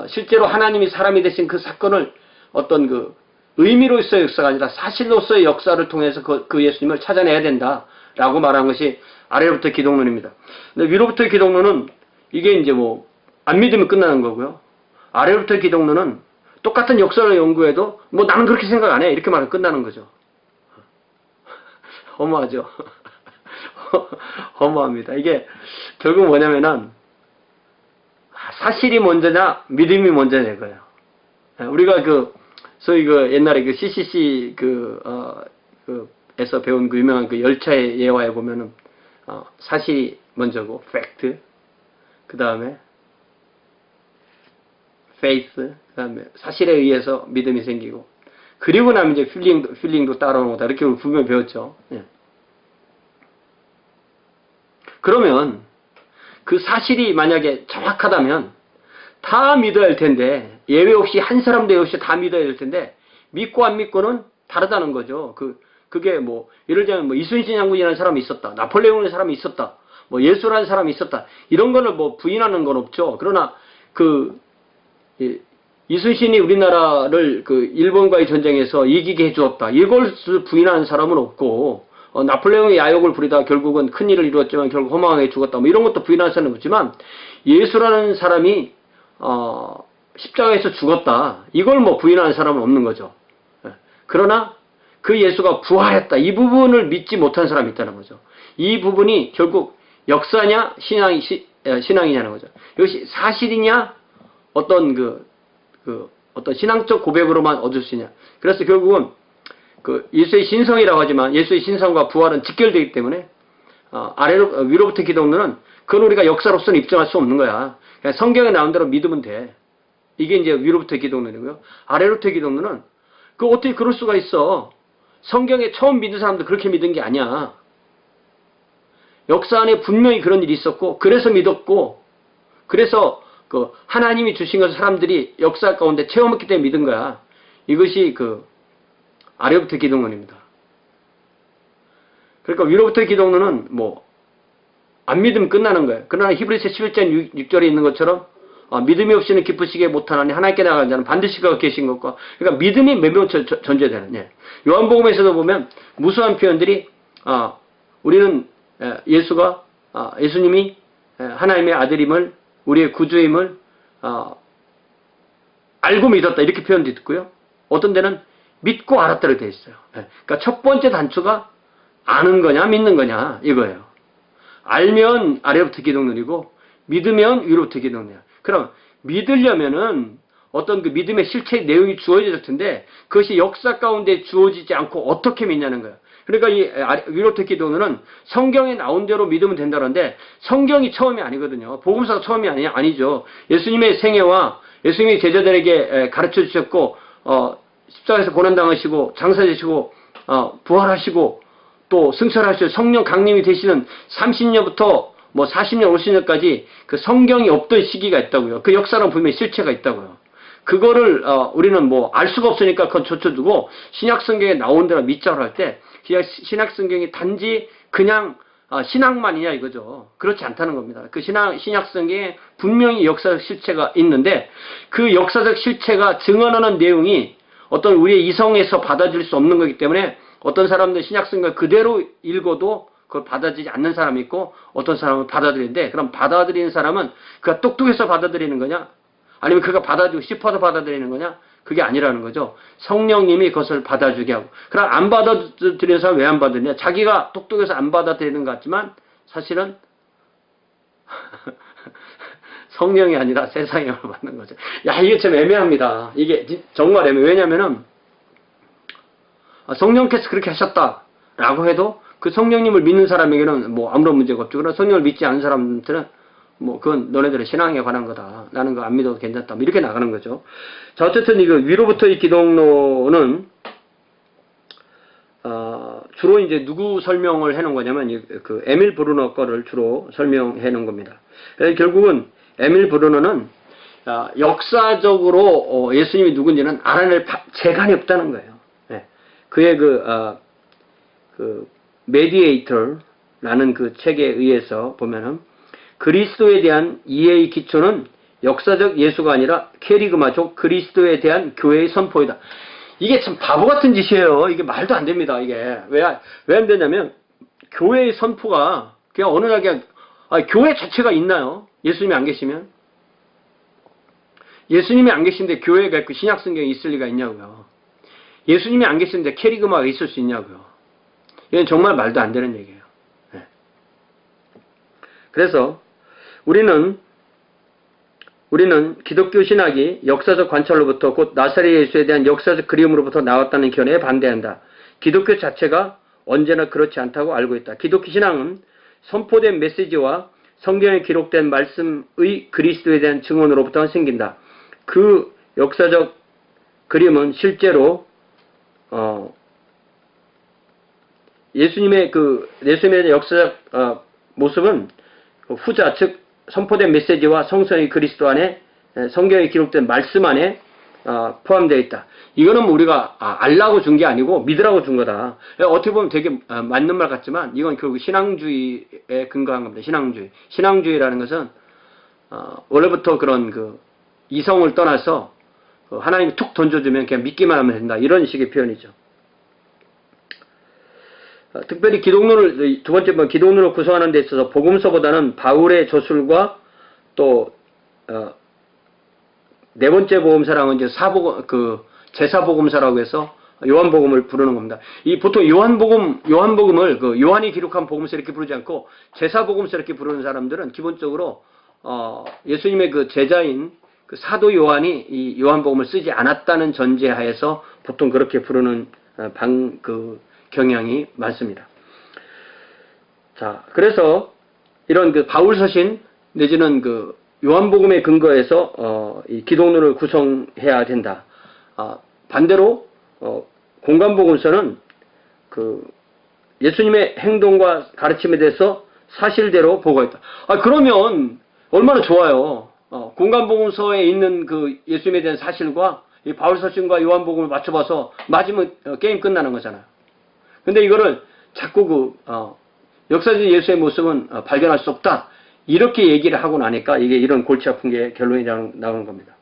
실제로 하나님이 사람이 되신 그 사건을 어떤 그 의미로서의 역사가 아니라 사실로서의 역사를 통해서 그 예수님을 찾아내야 된다라고 말한 것이 아래로부터의 기독론입니다. 근데 위로부터의 기독론은 이게 이제 뭐 안 믿으면 끝나는 거고요. 아래로부터의 기독론은 똑같은 역사를 연구해도 뭐 나는 그렇게 생각 안 해 이렇게 말하면 끝나는 거죠. 허무하죠. 허무합니다. 이게 결국 뭐냐면은 사실이 먼저냐 믿음이 먼저냐 이거예요. 우리가 소위 옛날에 CCC 에서 배운 그 유명한 그 열차의 예화에 보면은 사실이 먼저고 팩트, 그 다음에 faith, 그 다음에 사실에 의해서 믿음이 생기고 그리고 나면 이제 필링도 따라오다 이렇게 우리 분명히 배웠죠. 예. 그러면 그 사실이 만약에 정확하다면 다 믿어야 할 텐데 예외 없이 한 사람도 예외 없이 다 믿어야 될 텐데 믿고 안 믿고는 다르다는 거죠. 그게 뭐 예를 들면 뭐 이순신 장군이라는 사람이 있었다. 나폴레옹이라는 사람이 있었다. 뭐 예수라는 사람이 있었다. 이런 거를 뭐 부인하는 건 없죠. 그러나 이순신이 우리나라를 일본과의 전쟁에서 이기게 해주었다. 이것을 부인하는 사람은 없고 나폴레옹이 야욕을 부리다가 결국은 큰일을 이루었지만 결국 허망하게 죽었다. 뭐 이런 것도 부인하는 사람은 없지만 예수라는 사람이 십자가에서 죽었다. 이걸 뭐 부인하는 사람은 없는 거죠. 그러나 그 예수가 부활했다. 이 부분을 믿지 못한 사람이 있다는 거죠. 이 부분이 결국 역사냐 신앙이냐는 거죠. 이것이 사실이냐 어떤 어떤 신앙적 고백으로만 얻을 수 있냐. 그래서 결국은 예수의 신성이라고 하지만 예수의 신성과 부활은 직결되기 때문에 위로부터 기독론은 그건 우리가 역사로서는 입증할 수 없는 거야. 그냥 성경에 나온 대로 믿으면 돼. 이게 이제 위로부터 기독론이고요. 아래로부터 기독론은 어떻게 그럴 수가 있어. 성경에 처음 믿은 사람도 그렇게 믿은 게 아니야. 역사 안에 분명히 그런 일이 있었고 그래서 믿었고 그래서 하나님이 주신 것을 사람들이 역사 가운데 체험했기 때문에 믿은 거야. 이것이 아래부터 기독론입니다. 그러니까 위로부터 기독론은 안 믿으면 끝나는 거예요. 그러나 히브리서 11장 6절에 있는 것처럼 믿음이 없이는 기쁘시게 못하나니 하나님께 나가는 자는 반드시 그가 계신 것과 그러니까 믿음이 매우 전제되는 요한복음에서도 보면 무수한 표현들이 우리는 예수님이 하나님의 아들임을 우리의 구주임을 알고 믿었다 이렇게 표현도 있고요. 어떤 데는 믿고 알았다고 되어 있어요. 그러니까 첫 번째 단추가 아는 거냐 믿는 거냐 이거예요. 알면 아래부터 기독론이고 믿으면 위로부터 기독론이야. 그럼 믿으려면은 어떤 믿음의 실체의 내용이 주어질 텐데 그것이 역사 가운데 주어지지 않고 어떻게 믿냐는 거예요. 그러니까 이 위로부터 기독론은 성경에 나온 대로 믿으면 된다는데 성경이 처음이 아니거든요. 복음서가 처음이 아니죠. 예수님의 생애와 예수님이 제자들에게 가르쳐 주셨고 십자가에서 고난당하시고 장사되시고 부활하시고 또 승천하시고 성령 강림이 되시는 30년부터 40년, 50년까지 그 성경이 없던 시기가 있다고요. 그 역사는 분명히 실체가 있다고요. 그거를 우리는 알 수가 없으니까 그건 젖혀두고 신약성경에 나온 대로 믿자고 할 때 신약성경이 단지 그냥 신학만이냐 이거죠. 그렇지 않다는 겁니다. 그 신약성경에 분명히 역사적 실체가 있는데 그 역사적 실체가 증언하는 내용이 어떤 우리의 이성에서 받아들일 수 없는 거기 때문에 어떤 사람들 신약성경 그대로 읽어도 그걸 받아들이지 않는 사람이 있고 어떤 사람은 받아들이는데 그럼 받아들이는 사람은 그가 똑똑해서 받아들이는 거냐 아니면 그가 받아들이고 싶어서 받아들이는 거냐 그게 아니라는 거죠. 성령님이 그것을 받아주게 하고 그럼 안 받아들이는 사람 왜 안 받느냐 자기가 똑똑해서 안 받아들이는 것 같지만 사실은 성령이 아니라 세상의 영을 받는 거죠. 야 이게 참 애매합니다. 이게 정말 애매해요. 왜냐면은 성령께서 그렇게 하셨다라고 해도 그 성령님을 믿는 사람에게는 뭐 아무런 문제가 없죠. 그러나 성령을 믿지 않는 사람들은 뭐 그건 너네들의 신앙에 관한 거다. 나는 그거 안 믿어도 괜찮다. 뭐 이렇게 나가는 거죠. 자, 어쨌든 이거 위로부터 이 기독론은 주로 이제 누구 설명을 해놓은 거냐면 그 에밀 브루너 거를 주로 설명해 놓은 겁니다. 그래서 결국은 에밀 브루너는 역사적으로 예수님이 누군지는 알아낼 재간이 없다는 거예요. 예. 그의 그 메디에이터라는 그 책에 의해서 보면은 그리스도에 대한 이해의 기초는 역사적 예수가 아니라 케리그마족 그리스도에 대한 교회의 선포이다. 이게 참 바보 같은 짓이에요. 이게 말도 안 됩니다. 이게 왜 안 되냐면 교회의 선포가 그냥 어느 날 그냥 교회 자체가 있나요? 예수님이 안 계시면 예수님이 안 계신데 교회가 있고 신약 성경이 있을 리가 있냐고요. 예수님이 안 계시는데 캐리그마가 있을 수 있냐고요. 이건 정말 말도 안 되는 얘기예요. 네. 그래서 우리는 기독교 신학이 역사적 관찰로부터 곧 나사렛 예수에 대한 역사적 그림으로부터 나왔다는 견해에 반대한다. 기독교 자체가 언제나 그렇지 않다고 알고 있다. 기독교 신앙은 선포된 메시지와 성경에 기록된 말씀의 그리스도에 대한 증언으로부터 생긴다. 그 역사적 그림은 실제로 예수님의 대한 역사적 모습은 후자 즉 선포된 메시지와 성성의 그리스도 안에 성경에 기록된 말씀 안에 포함되어 있다. 이거는 뭐 우리가 알라고 준 게 아니고 믿으라고 준 거다. 어떻게 보면 되게 맞는 말 같지만 이건 결국 신앙주의에 근거한 겁니다. 신앙주의라는 것은 원래부터 그런 그 이성을 떠나서 하나님이 툭 던져주면 그냥 믿기만 하면 된다. 이런 식의 표현이죠. 특별히 기독론을 두 번째 번 기독론을 구성하는 데 있어서 복음서보다는 바울의 저술과 또 네 번째 복음서랑은 이제 제사복음서라고 해서 요한복음을 부르는 겁니다. 이 보통 요한복음을 요한이 기록한 복음서 이렇게 부르지 않고 제사복음서 이렇게 부르는 사람들은 기본적으로 예수님의 그 제자인 그 사도 요한이 이 요한복음을 쓰지 않았다는 전제하에서 보통 그렇게 부르는 경향이 많습니다. 자, 그래서 이런 그 바울 서신 내지는 그 요한복음에 근거해서 이 기독론을 구성해야 된다. 반대로 공간복음서는 그 예수님의 행동과 가르침에 대해서 사실대로 보고했다. 그러면 얼마나 좋아요. 공간복음서에 있는 그 예수님에 대한 사실과 이 바울 서신과 요한복음을 맞춰봐서 맞으면 게임 끝나는 거잖아요. 근데 이거를 자꾸 역사적 예수의 모습은 발견할 수 없다. 이렇게 얘기를 하고 나니까 이게 이런 골치 아픈 게 결론이 나오는 겁니다.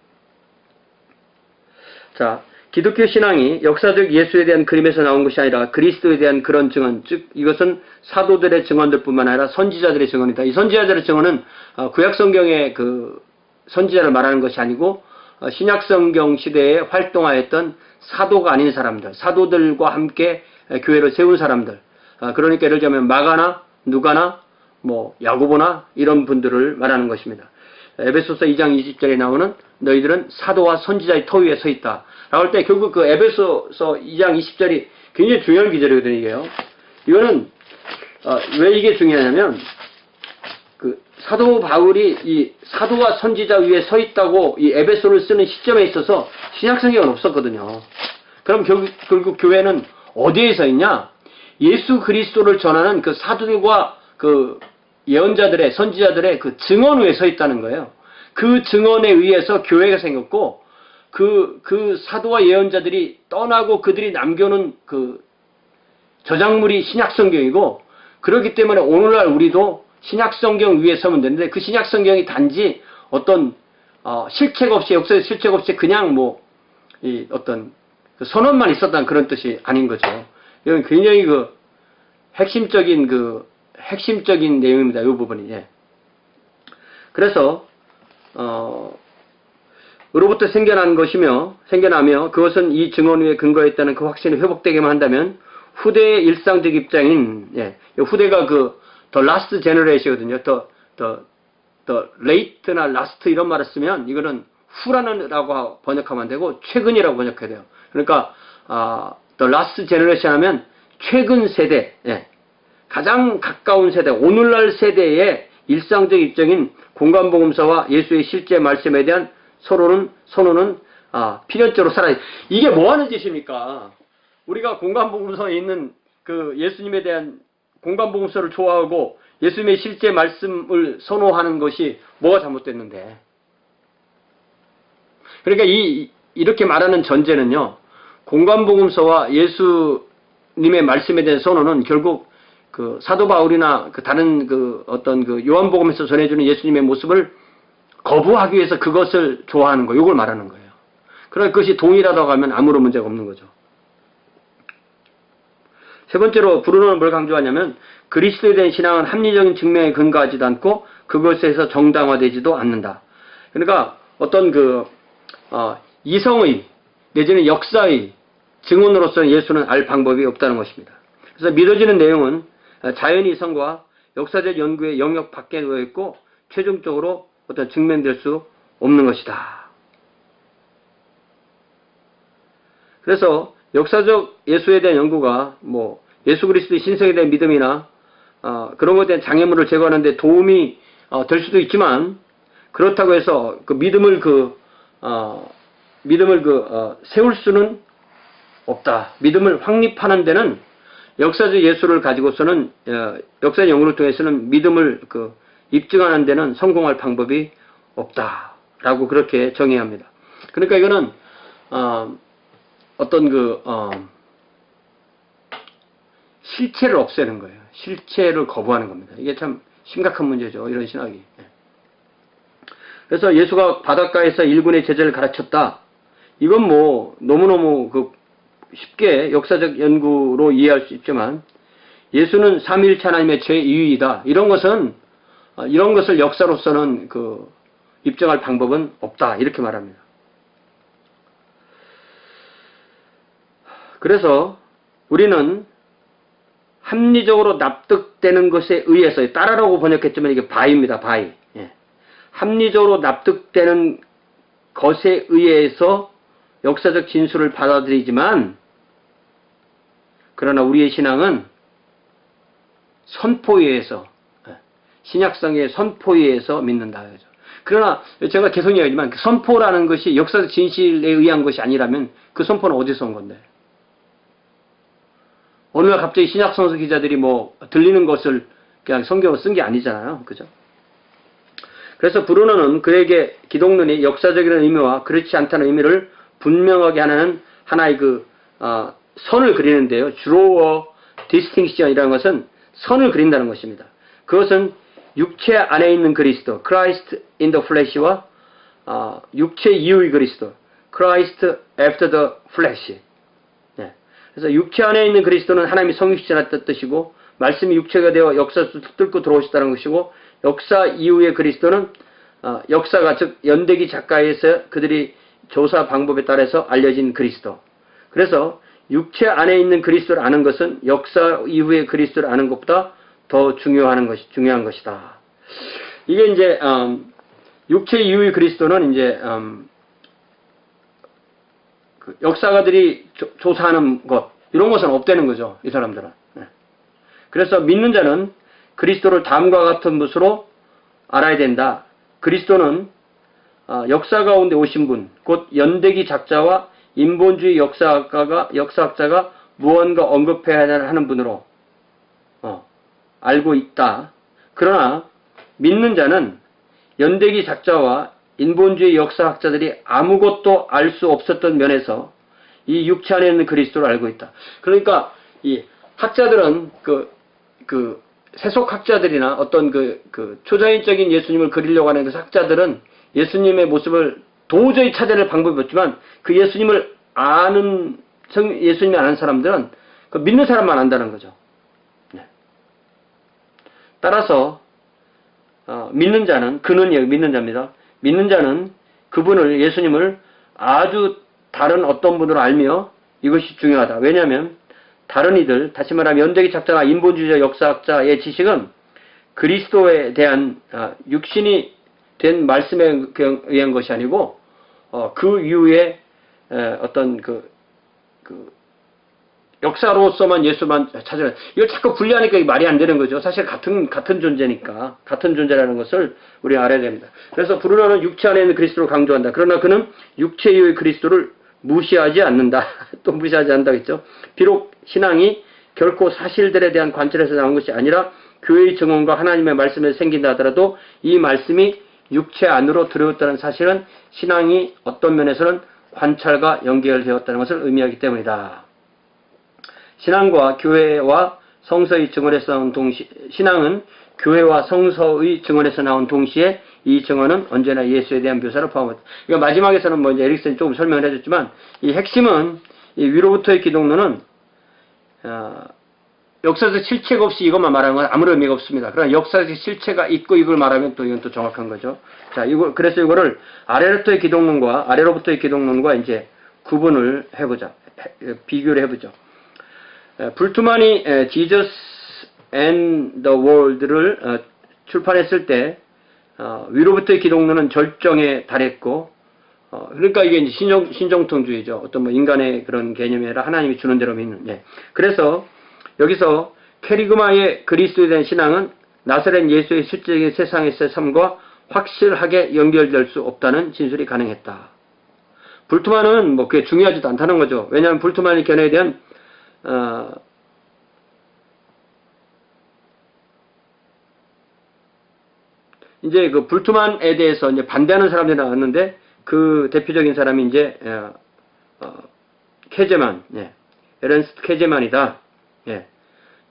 자, 기독교 신앙이 역사적 예수에 대한 그림에서 나온 것이 아니라 그리스도에 대한 그런 증언, 즉 이것은 사도들의 증언들 뿐만 아니라 선지자들의 증언이다. 이 선지자들의 증언은 구약성경의 그 선지자를 말하는 것이 아니고 신약성경 시대에 활동하였던 사도가 아닌 사람들, 사도들과 함께 교회를 세운 사람들, 그러니까 예를 들자면 마가나 누가나 뭐 야고보나 이런 분들을 말하는 것입니다. 에베소서 2장 20절에 나오는 너희들은 사도와 선지자의 터 위에 서 있다 라고 할 때 결국 그 에베소서 2장 20절이 굉장히 중요한 기절이거든요. 이게요. 이거는 왜 이게 중요하냐면 그 사도 바울이 이 사도와 선지자 위에 서 있다고 이 에베소를 쓰는 시점에 있어서 신약성경은 없었거든요. 그럼 결국 교회는 어디에 서 있냐? 예수 그리스도를 전하는 그 사도들과 그 예언자들의 선지자들의 그 증언 위에 서 있다는 거예요. 그 증언에 의해서 교회가 생겼고 그 사도와 예언자들이 떠나고 그들이 남겨놓은 그 저작물이 신약성경이고 그렇기 때문에 오늘날 우리도 신약성경 위에 서면 되는데 그 신약성경이 단지 어떤 실책 없이 역사의 실책 없이 그냥 뭐 이 어떤 그 선언만 있었다는 그런 뜻이 아닌 거죠. 이건 굉장히 핵심적인 내용입니다. 이 부분이. 예. 그래서 으로부터 생겨나며 그것은 이 증언 위에 근거했다는 그 확신이 회복되게만 한다면 후대의 일상적 입장인 후대가 the last generation이거든요. the late나 last 이런 말을 쓰면 이거는 후라는라고 번역하면 안 되고 최근이라고 번역해야 돼요. 그러니까 the last generation 하면 최근 세대. 예. 가장 가까운 세대, 오늘날 세대의 일상적 입장인 공간복음서와 예수의 실제 말씀에 대한 선호는 필연적으로 살아야 돼. 이게 뭐 하는 짓입니까? 우리가 공간복음서에 있는 그 예수님에 대한 공간복음서를 좋아하고 예수님의 실제 말씀을 선호하는 것이 뭐가 잘못됐는데. 그러니까 이렇게 말하는 전제는요, 공간복음서와 예수님의 말씀에 대한 선호는 결국 그 사도 바울이나 그 다른 그 어떤 그 요한복음에서 전해주는 예수님의 모습을 거부하기 위해서 그것을 좋아하는 거, 이걸 말하는 거예요. 그러나 그것이 동일하다고 하면 아무런 문제가 없는 거죠. 세 번째로 브루노는 뭘 강조하냐면 그리스도에 대한 신앙은 합리적인 증명에 근거하지도 않고 그것에서 정당화되지도 않는다. 그러니까 어떤 이성의 내지는 역사의 증언으로서는 예수는 알 방법이 없다는 것입니다. 그래서 믿어지는 내용은 자연의 이성과 역사적 연구의 영역 밖에 놓여 있고 최종적으로 어떤 증명될 수 없는 것이다. 그래서 역사적 예수에 대한 연구가 예수 그리스도의 신성에 대한 믿음이나 그런 것에 대한 장애물을 제거하는 데 도움이 될 수도 있지만, 그렇다고 해서 그 믿음을 세울 수는 없다. 믿음을 확립하는 데는 역사적 예수를 가지고서는 역사적 연구를 통해서는 믿음을 입증하는 데는 성공할 방법이 없다라고 그렇게 정의합니다. 그러니까 이거는 실체를 없애는 거예요. 실체를 거부하는 겁니다. 이게 참 심각한 문제죠. 이런 신학이. 그래서 예수가 바닷가에서 일군의 제자를 가르쳤다. 이건 너무너무 쉽게 역사적 연구로 이해할 수 있지만, 예수는 삼위일체 하나님의 제2위이다. 이런 것을 역사로서는 입증할 방법은 없다. 이렇게 말합니다. 그래서 우리는 합리적으로 납득되는 것에 의해서, 따라라고 번역했지만 이게 바이입니다. 바이. 합리적으로 납득되는 것에 의해서 역사적 진술을 받아들이지만, 그러나 우리의 신앙은 선포에 의해서, 신약성의 선포에 의해서 믿는다. 그러나 제가 계속 이야기하지만 선포라는 것이 역사적 진실에 의한 것이 아니라면 그 선포는 어디서 온 건데? 어느 날 갑자기 신약성서 기자들이 들리는 것을 그냥 성경을 쓴 게 아니잖아요. 그죠? 그래서 브루노는 그에게 기독론이 역사적이라는 의미와 그렇지 않다는 의미를 분명하게 하는 하나의 선을 그리는데요. draw a distinction이라는 것은 선을 그린다는 것입니다. 그것은 육체 안에 있는 그리스도, Christ in the flesh와 육체 이후의 그리스도, Christ after the flesh. 그래서 육체 안에 있는 그리스도는 하나님이 성육신하셨다는 뜻이고, 말씀이 육체가 되어 역사 속을 뚫고 들어오셨다는 것이고, 역사 이후의 그리스도는 역사가 즉 연대기 작가에서 그들이 조사 방법에 따라서 알려진 그리스도. 그래서 육체 안에 있는 그리스도를 아는 것은 역사 이후의 그리스도를 아는 것보다 더 중요한 것이다. 이게 이제 육체 이후의 그리스도는 이제 역사가들이 조사하는 것, 이런 것은 없다는 거죠. 이 사람들은. 그래서 믿는 자는 그리스도를 다음과 같은 것으로 알아야 된다. 그리스도는 역사 가운데 오신 분, 곧 연대기 작자와 인본주의 역사학자가 무언가 언급해야 하는 분으로 알고 있다. 그러나 믿는 자는 연대기 작자와 인본주의 역사학자들이 아무것도 알 수 없었던 면에서 이 육체 안에 있는 그리스도를 알고 있다. 그러니까 이 학자들은 세속학자들이나 어떤 초자연적인 예수님을 그리려고 하는 그 학자들은 예수님의 모습을 도저히 찾아낼 방법이 없지만, 그 예수님을 아는 사람들은 믿는 사람만 안다는 거죠. 따라서 믿는 자는, 믿는 자입니다. 믿는 자는 그분을, 예수님을 아주 다른 어떤 분으로 알며 이것이 중요하다. 왜냐하면 다른 이들, 다시 말하면 연대기 작자나 인본주의적 역사학자의 지식은 그리스도에 대한 육신이 된 말씀에 의한 것이 아니고 그 이후에 어떤 역사로서만 예수만 찾아내. 이걸 자꾸 분리하니까 말이 안 되는 거죠. 사실 같은 존재니까. 같은 존재라는 것을 우리가 알아야 됩니다. 그래서 브루너는 육체 안에 있는 그리스도를 강조한다. 그러나 그는 육체 이후의 그리스도를 무시하지 않는다. 또 무시하지 않는다겠죠. 비록 신앙이 결코 사실들에 대한 관찰에서 나온 것이 아니라 교회의 증언과 하나님의 말씀에서 생긴다 하더라도 이 말씀이 육체 안으로 들어왔다는 사실은 신앙이 어떤 면에서는 관찰과 연결되었다는 것을 의미하기 때문이다. 신앙과 교회와 성서의 증언에서 나온 신앙은 교회와 성서의 증언에서 나온 동시에 이 증언은 언제나 예수에 대한 묘사를 포함합니다. 그러니까 마지막에서는 뭐 이제 에릭슨이 조금 설명을 해줬지만 이 핵심은 이 위로부터의 기독론은 역사적 실체가 없이 이것만 말하는 건 아무런 의미가 없습니다. 그러나 역사적 실체가 있고 이걸 말하면 또 이건 또 정확한 거죠. 자, 그래서 이거를 아래로부터의 기독론과 이제 구분을 해보자. 비교를 해보죠. 불트만이 Jesus and the World를 출판했을 때 위로부터의 기독론은 절정에 달했고 그러니까 이게 이제 신정통주의죠. 어떤 뭐 인간의 그런 개념이 아니라 하나님이 주는 대로 믿는. 예. 그래서 여기서 캐리그마의 그리스도에 대한 신앙은 나사렛 예수의 실제적인 세상에서의 삶과 확실하게 연결될 수 없다는 진술이 가능했다. 불트만은 뭐 그게 중요하지도 않다는 거죠. 왜냐하면 불트만의 견해에 대한 이제 그 불트만에 대해서 이제 반대하는 사람들이 나왔는데 그 대표적인 사람이 이제 케제만, 에른스트 케제만이다. 예.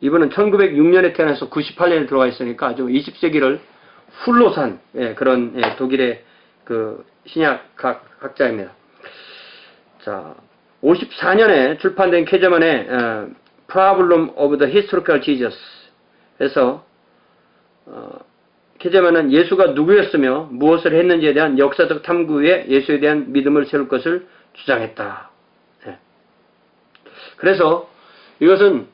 이분은 1906년에 태어나서 98년에 들어와 있으니까 아주 20세기를 훌로 산 그런 독일의 그 신약학 학자입니다. 자, 54년에 출판된 케제만의 Problem of the Historical Jesus 에서 케제만은 예수가 누구였으며 무엇을 했는지에 대한 역사적 탐구에 예수에 대한 믿음을 세울 것을 주장했다. 예. 그래서 이것은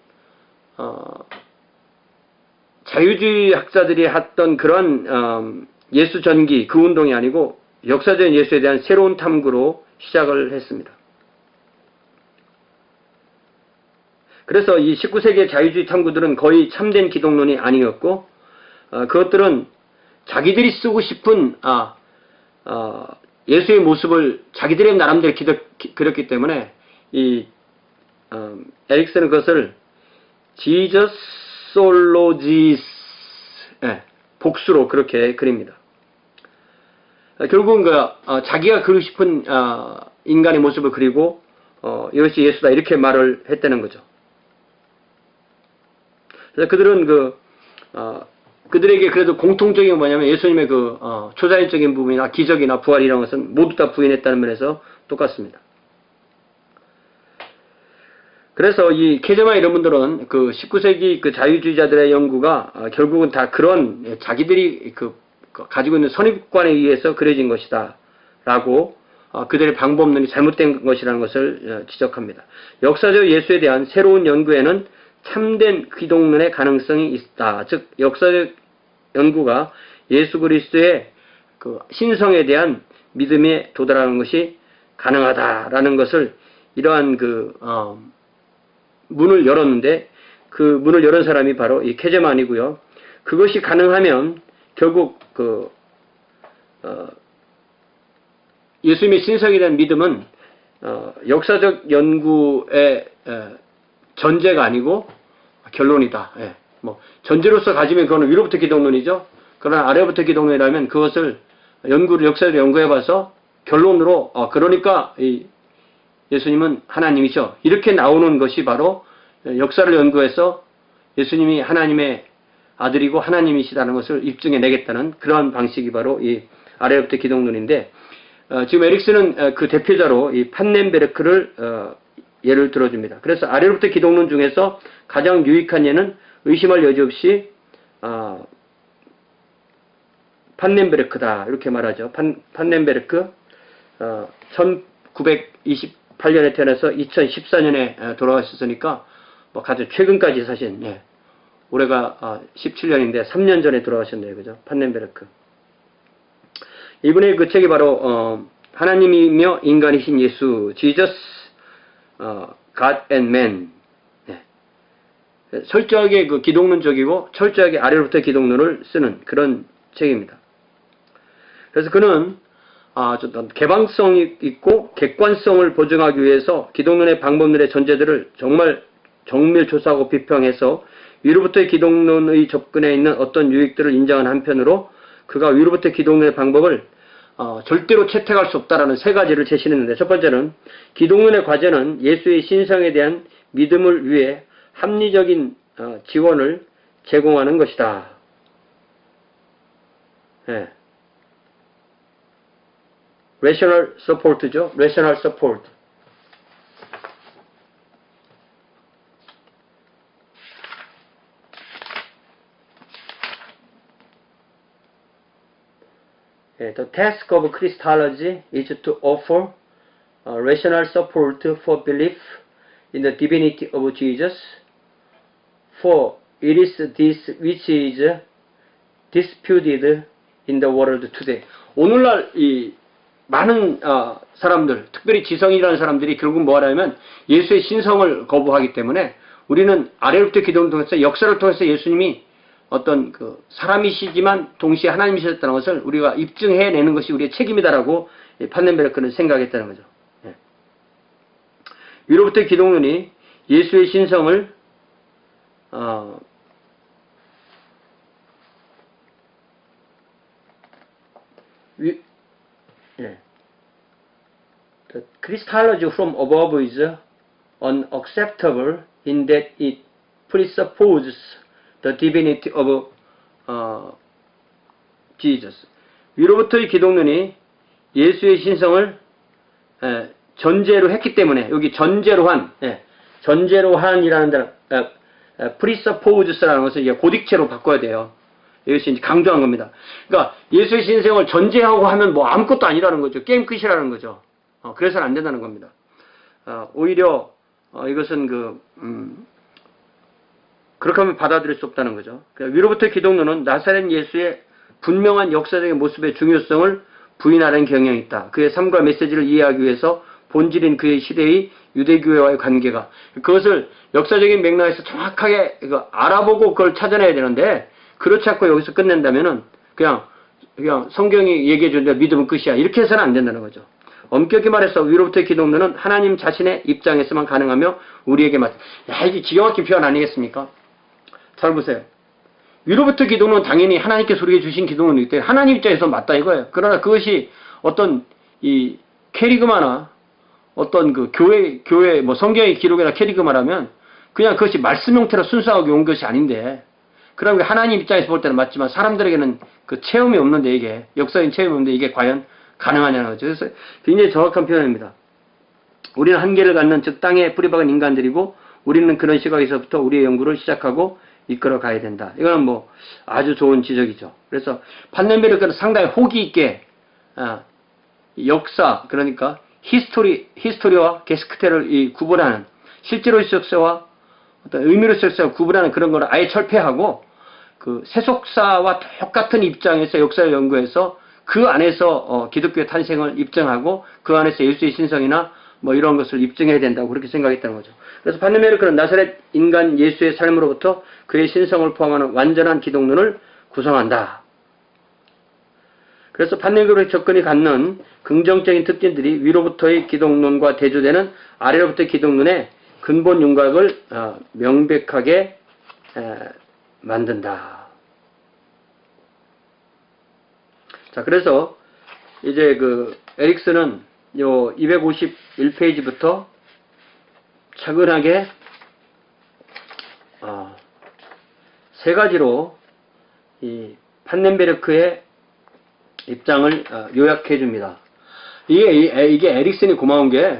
자유주의 학자들이 했던 그런 예수 전기 그 운동이 아니고 역사적인 예수에 대한 새로운 탐구로 시작을 했습니다. 그래서 이 19세기의 자유주의 탐구들은 거의 참된 기독론이 아니었고 그것들은 자기들이 쓰고 싶은 예수의 모습을 자기들의 나름대로 그렸기 때문에 이 에릭슨은 그것을 Jesus Sologis 복수로 그렇게 그립니다. 결국은 자기가 그리고 싶은 인간의 모습을 그리고 이것이 예수다 이렇게 말을 했다는 거죠. 그래서 그들은 그들에게 그래도 공통적인 게 뭐냐면 예수님의 초자연적인 부분이나 기적이나 부활이라는 것은 모두 다 부인했다는 면에서 똑같습니다. 그래서 이 케제만 이런 분들은 그 19세기 그 자유주의자들의 연구가 결국은 다 그런 자기들이 가지고 있는 선입관에 의해서 그려진 것이다 라고 그들의 방법론이 잘못된 것이라는 것을 지적합니다. 역사적 예수에 대한 새로운 연구에는 참된 기독론의 가능성이 있다. 즉 역사적 연구가 예수 그리스도의 그 신성에 대한 믿음에 도달하는 것이 가능하다라는 것을 이러한 문을 열었는데 그 문을 열은 사람이 바로 이 케제만이고요. 그것이 가능하면 결국 예수님의 신성에 대한 믿음은 역사적 연구의 전제가 아니고 결론이다. 예. 뭐 전제로서 가지면 그거는 위로부터 기독론이죠. 그러나 아래부터 기독론이라면 그것을 역사를 연구해봐서 결론으로 그러니까 예수님은 하나님이죠. 이렇게 나오는 것이 바로 역사를 연구해서 예수님이 하나님의 아들이고 하나님이시다는 것을 입증해내겠다는 그러한 방식이 바로 이 아래부터 기독론인데 지금 에릭슨은 그 대표자로 이 판넨베르크를 예를 들어줍니다. 그래서 아래로부터 기독론 중에서 가장 유익한 예는 의심할 여지 없이 판넨베르크다 이렇게 말하죠. 판넨베르크 1928년에 태어나서 2014년에 돌아가셨으니까 뭐 가장 최근까지 사신 올해가 17년인데 3년 전에 돌아가셨네요. 그죠? 판넨베르크. 이분의 그 책이 바로 하나님이며 인간이신 예수 Jesus God and Man 철저하게 그 기독론적이고 철저하게 아래로부터 기독론을 쓰는 그런 책입니다. 그래서 그는 어떤 개방성이 있고 객관성을 보증하기 위해서 기독론의 방법론의 전제들을 정말 정밀 조사하고 비평해서 위로부터의 기독론의 접근에 있는 어떤 유익들을 인정한 한편으로 그가 위로부터의 기독론의 방법을 절대로 채택할 수 없다라는 세 가지를 제시했는데, 첫 번째는 기독론의 과제는 예수의 신성에 대한 믿음을 위해 합리적인 지원을 제공하는 것이다. 예. rational support죠. rational support. The task of Christology is to offer rational support for belief in the divinity of Jesus, for it is this which is disputed in the world today. 오늘날 이 많은 사람들, 특별히 지성이라는 사람들이 결국 뭐 하냐면 예수의 신성을 거부하기 때문에 우리는 아래로부터 기도를 통해서 역사를 통해서 예수님이 어떤 그 사람이시지만 동시에 하나님이셨다는 것을 우리가 입증해내는 것이 우리의 책임이다라고 판넨베르크는 생각했다는 거죠. 예. 위로부터의 기독론이 예수의 신성을 The Christology from above is unacceptable in that it presupposes the divinity of Jesus. 위로부터의 기독론이 예수의 신성을 전제로 했기 때문에, 여기 전제로 한이라는 단어, presupposes라는 것을 이제 고딕체로 바꿔야 돼요. 이것이 이제 강조한 겁니다. 그러니까 예수의 신성을 전제하고 하면 뭐 아무것도 아니라는 거죠. 게임 끝이라는 거죠. 그래서는 안 된다는 겁니다. 오히려 이것은 그렇게 하면 받아들일 수 없다는 거죠. 위로부터 기독론은 나사렛 예수의 분명한 역사적인 모습의 중요성을 부인하는 경향이 있다. 그의 삶과 메시지를 이해하기 위해서 본질인 그의 시대의 유대교회와의 관계가, 그것을 역사적인 맥락에서 정확하게 알아보고 그걸 찾아내야 되는데, 그렇지 않고 여기서 끝낸다면은 그냥 성경이 얘기해 주는데 믿음은 끝이야, 이렇게 해서는 안 된다는 거죠. 엄격히 말해서 위로부터의 기독론은 하나님 자신의 입장에서만 가능하며 우리에게 이게 기가 막힌 표현 아니겠습니까? 잘 보세요. 위로부터 기독론은 당연히 하나님께서 우리에게 주신 기독론이기 때문에 하나님 입장에서 맞다 이거예요. 그러나 그것이 어떤 이 캐리그마나 어떤 그 교회 뭐 성경의 기록이나 캐리그마라면 그냥 그것이 말씀 형태로 순수하게 온 것이 아닌데, 그러면 하나님 입장에서 볼 때는 맞지만 사람들에게는 그 체험이 없는데, 이게 역사적인 체험이 없는데 이게 과연 가능하냐는 거죠. 그래서 굉장히 정확한 표현입니다. 우리는 한계를 갖는, 즉 땅에 뿌리박은 인간들이고 우리는 그런 시각에서부터 우리의 연구를 시작하고 이끌어 가야 된다. 이거는 뭐 아주 좋은 지적이죠. 그래서 판넨베르크는 상당히 호기 있게 역사, 그러니까 히스토리와 게스크테를 구분하는, 실제로의 역사와 어떤 의미로의 역사를 구분하는 그런 거를 아예 철폐하고 그 세속사와 똑같은 입장에서 역사를 연구해서 그 안에서 기독교의 탄생을 입증하고 그 안에서 예수의 신성이나 뭐 이런 것을 입증해야 된다고 그렇게 생각했다는 거죠. 그래서 판넨베르크는 나사렛 인간 예수의 삶으로부터 그의 신성을 포함하는 완전한 기독론을 구성한다. 그래서 판넨베르크의 접근이 갖는 긍정적인 특징들이 위로부터의 기독론과 대조되는 아래로부터의 기독론의 근본 윤곽을 명백하게 만든다. 자, 그래서 이제 그 에릭슨은 요 251페이지부터 차근하게 세 가지로 이 판넨베르크의 입장을 요약해 줍니다. 이게 에릭슨이 고마운 게,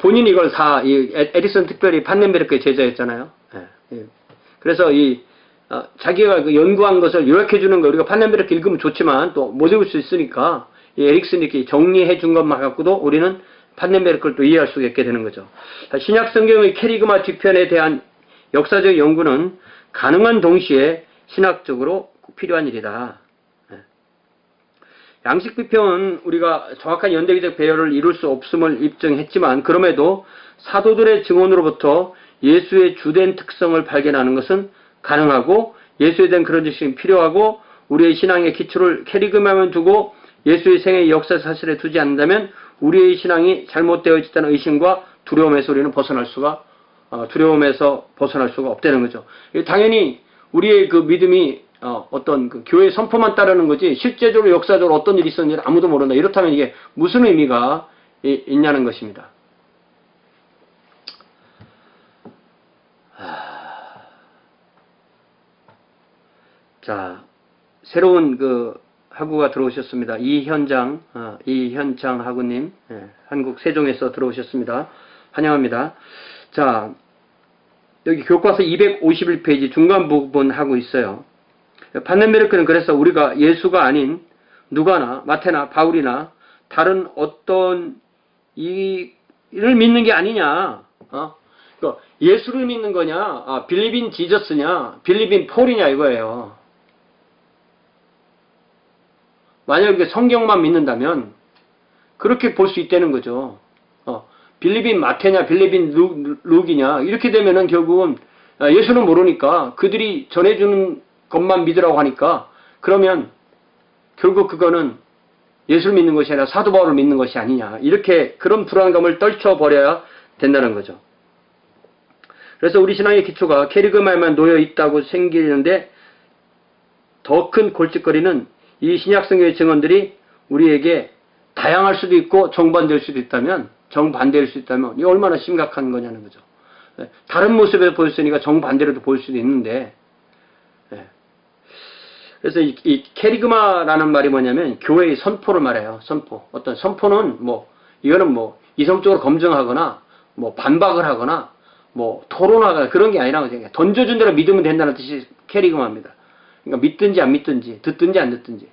본인이 이걸 다, 에릭슨 특별히 판넨베르크의 제자였잖아요. 그래서 자기가 그 연구한 것을 요약해 주는 거, 우리가 판넨베르크 읽으면 좋지만 또 못 읽을 수 있으니까 이 에릭슨이 이렇게 정리해 준 것만 갖고도 우리는 판넨베르크를 또 이해할 수 있게 되는 거죠. 신약 성경의 캐리그마 뒤편에 대한 역사적 연구는 가능한 동시에 신학적으로 꼭 필요한 일이다. 양식 비평은 우리가 정확한 연대기적 배열을 이룰 수 없음을 입증했지만, 그럼에도 사도들의 증언으로부터 예수의 주된 특성을 발견하는 것은 가능하고 예수에 대한 그런 지식이 필요하고 우리의 신앙의 기초를 캐리그마만 두고 예수의 생애의 역사 사실에 두지 않는다면 우리의 신앙이 잘못되어 있다는 의심과 두려움에서 우리는 두려움에서 벗어날 수가 없다는 거죠. 당연히 우리의 그 믿음이 어떤 그 교회 선포만 따르는 거지 실제적으로 역사적으로 어떤 일이 있었는지 아무도 모른다. 이렇다면 이게 무슨 의미가 있냐는 것입니다. 자, 새로운 그 학우가 들어오셨습니다. 이현장 학우님, 한국 세종에서 들어오셨습니다. 환영합니다. 자, 여기 교과서 251페이지 중간 부분 하고 있어요. 반넨베르크는 그래서 우리가 예수가 아닌 누가나 마태나 바울이나 다른 어떤 이를 믿는 게 아니냐. 예수를 믿는 거냐, 빌리빈 지저스냐, 빌리빈 폴이냐 이거예요. 만약에 성경만 믿는다면 그렇게 볼 수 있다는 거죠. 빌리빈 마태냐, 빌리빈 룩이냐 이렇게 되면은 결국은 예수는 모르니까 그들이 전해주는 것만 믿으라고 하니까 그러면 결국 그거는 예수를 믿는 것이 아니라 사도 바울을 믿는 것이 아니냐 이렇게 그런 불안감을 떨쳐버려야 된다는 거죠. 그래서 우리 신앙의 기초가 캐리그마에만 놓여 있다고 생기는데 더 큰 골칫거리는 이 신약성경의 증언들이 우리에게 다양할 수도 있고 정반대일 수도 있다면 이게 얼마나 심각한 거냐는 거죠. 다른 모습에서 보였으니까 정반대로도 보일 수도 있는데 그래서 이 캐리그마라는 말이 뭐냐면 교회의 선포를 말해요. 선포. 어떤 선포는 이거는 이성적으로 검증하거나 반박을 하거나 토론하거나 그런 게 아니라 그냥 던져준 대로 믿으면 된다는 뜻이 캐리그마입니다. 그러니까 믿든지 안 믿든지 듣든지 안 듣든지.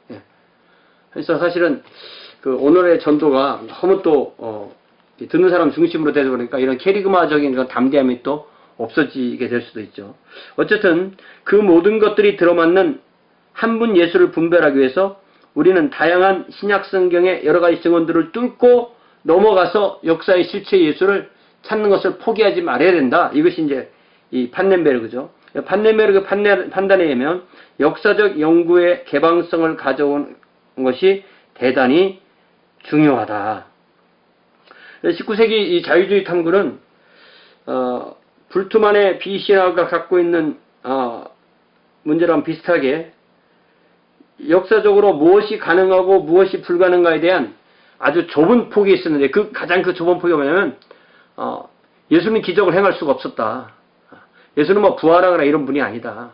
그래서 사실은 그 오늘의 전도가 너무 또 듣는 사람 중심으로 되다 보니까 이런 캐리그마적인 그런 담대함이 또 없어지게 될 수도 있죠. 어쨌든 그 모든 것들이 들어맞는 한 분 예수를 분별하기 위해서 우리는 다양한 신약성경의 여러 가지 증언들을 뚫고 넘어가서 역사의 실체 예수를 찾는 것을 포기하지 말아야 된다. 이것이 이제 이 판넨베르그죠. 판넨베르그 판단에 의하면 역사적 연구의 개방성을 가져온 것이 대단히 중요하다. 19세기 이 자유주의 탐구는 불투만의 비신화가 갖고 있는 문제랑 비슷하게 역사적으로 무엇이 가능하고 무엇이 불가능한가에 대한 아주 좁은 폭이 있었는데 가장 좁은 폭이 뭐냐면 예수는 기적을 행할 수가 없었다. 예수는 부활하거나 이런 분이 아니다.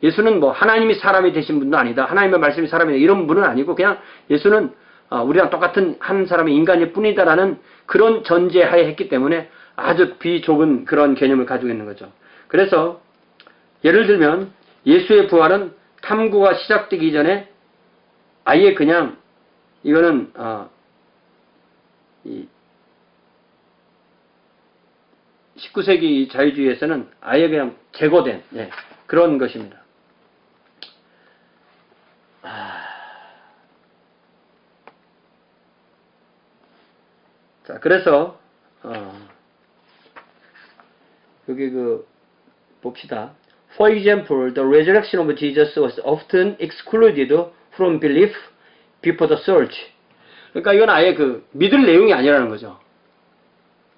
예수는 하나님이 사람이 되신 분도 아니다. 하나님의 말씀이 사람이 이런 분은 아니고 그냥 예수는 우리랑 똑같은 한 사람의 인간일 뿐이다라는 그런 전제하에 했기 때문에 아주 비좁은 그런 개념을 가지고 있는 거죠. 그래서 예를 들면 예수의 부활은 탐구가 시작되기 전에 아예 그냥 이거는 이 19세기 자유주의에서는 아예 그냥 제거된 그런 것입니다. 자, 그래서 여기 봅시다. For example, the resurrection of Jesus was often excluded from belief before the search. 그러니까 이건 아예 믿을 내용이 아니라는 거죠.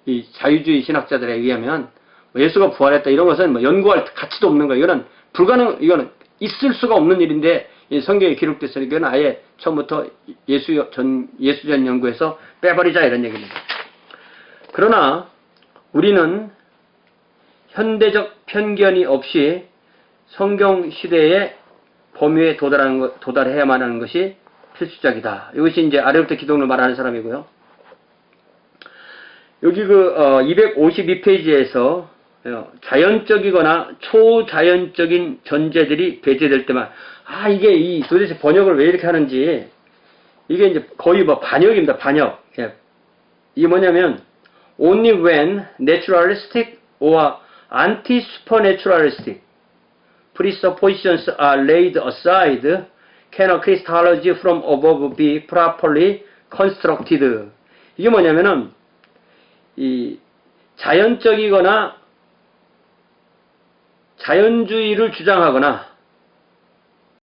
이 자유주의 신학자들에 의하면 예수가 부활했다 이런 것은 연구할 가치도 없는 거예요. 이거는 있을 수가 없는 일인데 성경에 기록됐으니까 이건 아예 처음부터 예수전 연구에서 빼버리자 이런 얘기입니다. 그러나 우리는 현대적 편견이 없이 성경 시대의 범위에 도달해야만 하는 것이 필수적이다. 이것이 이제 아래부터 기독론을 말하는 사람이고요. 여기 252페이지에서 자연적이거나 초자연적인 전제들이 배제될 때만 이게 도대체 번역을 왜 이렇게 하는지 이게 이제 거의 반역입니다. 반역. 이게 뭐냐면 only when naturalistic or anti-supernaturalistic presuppositions are laid aside can a Christology from above be properly constructed. 이게 뭐냐면은 이 자연적이거나 자연주의를 주장하거나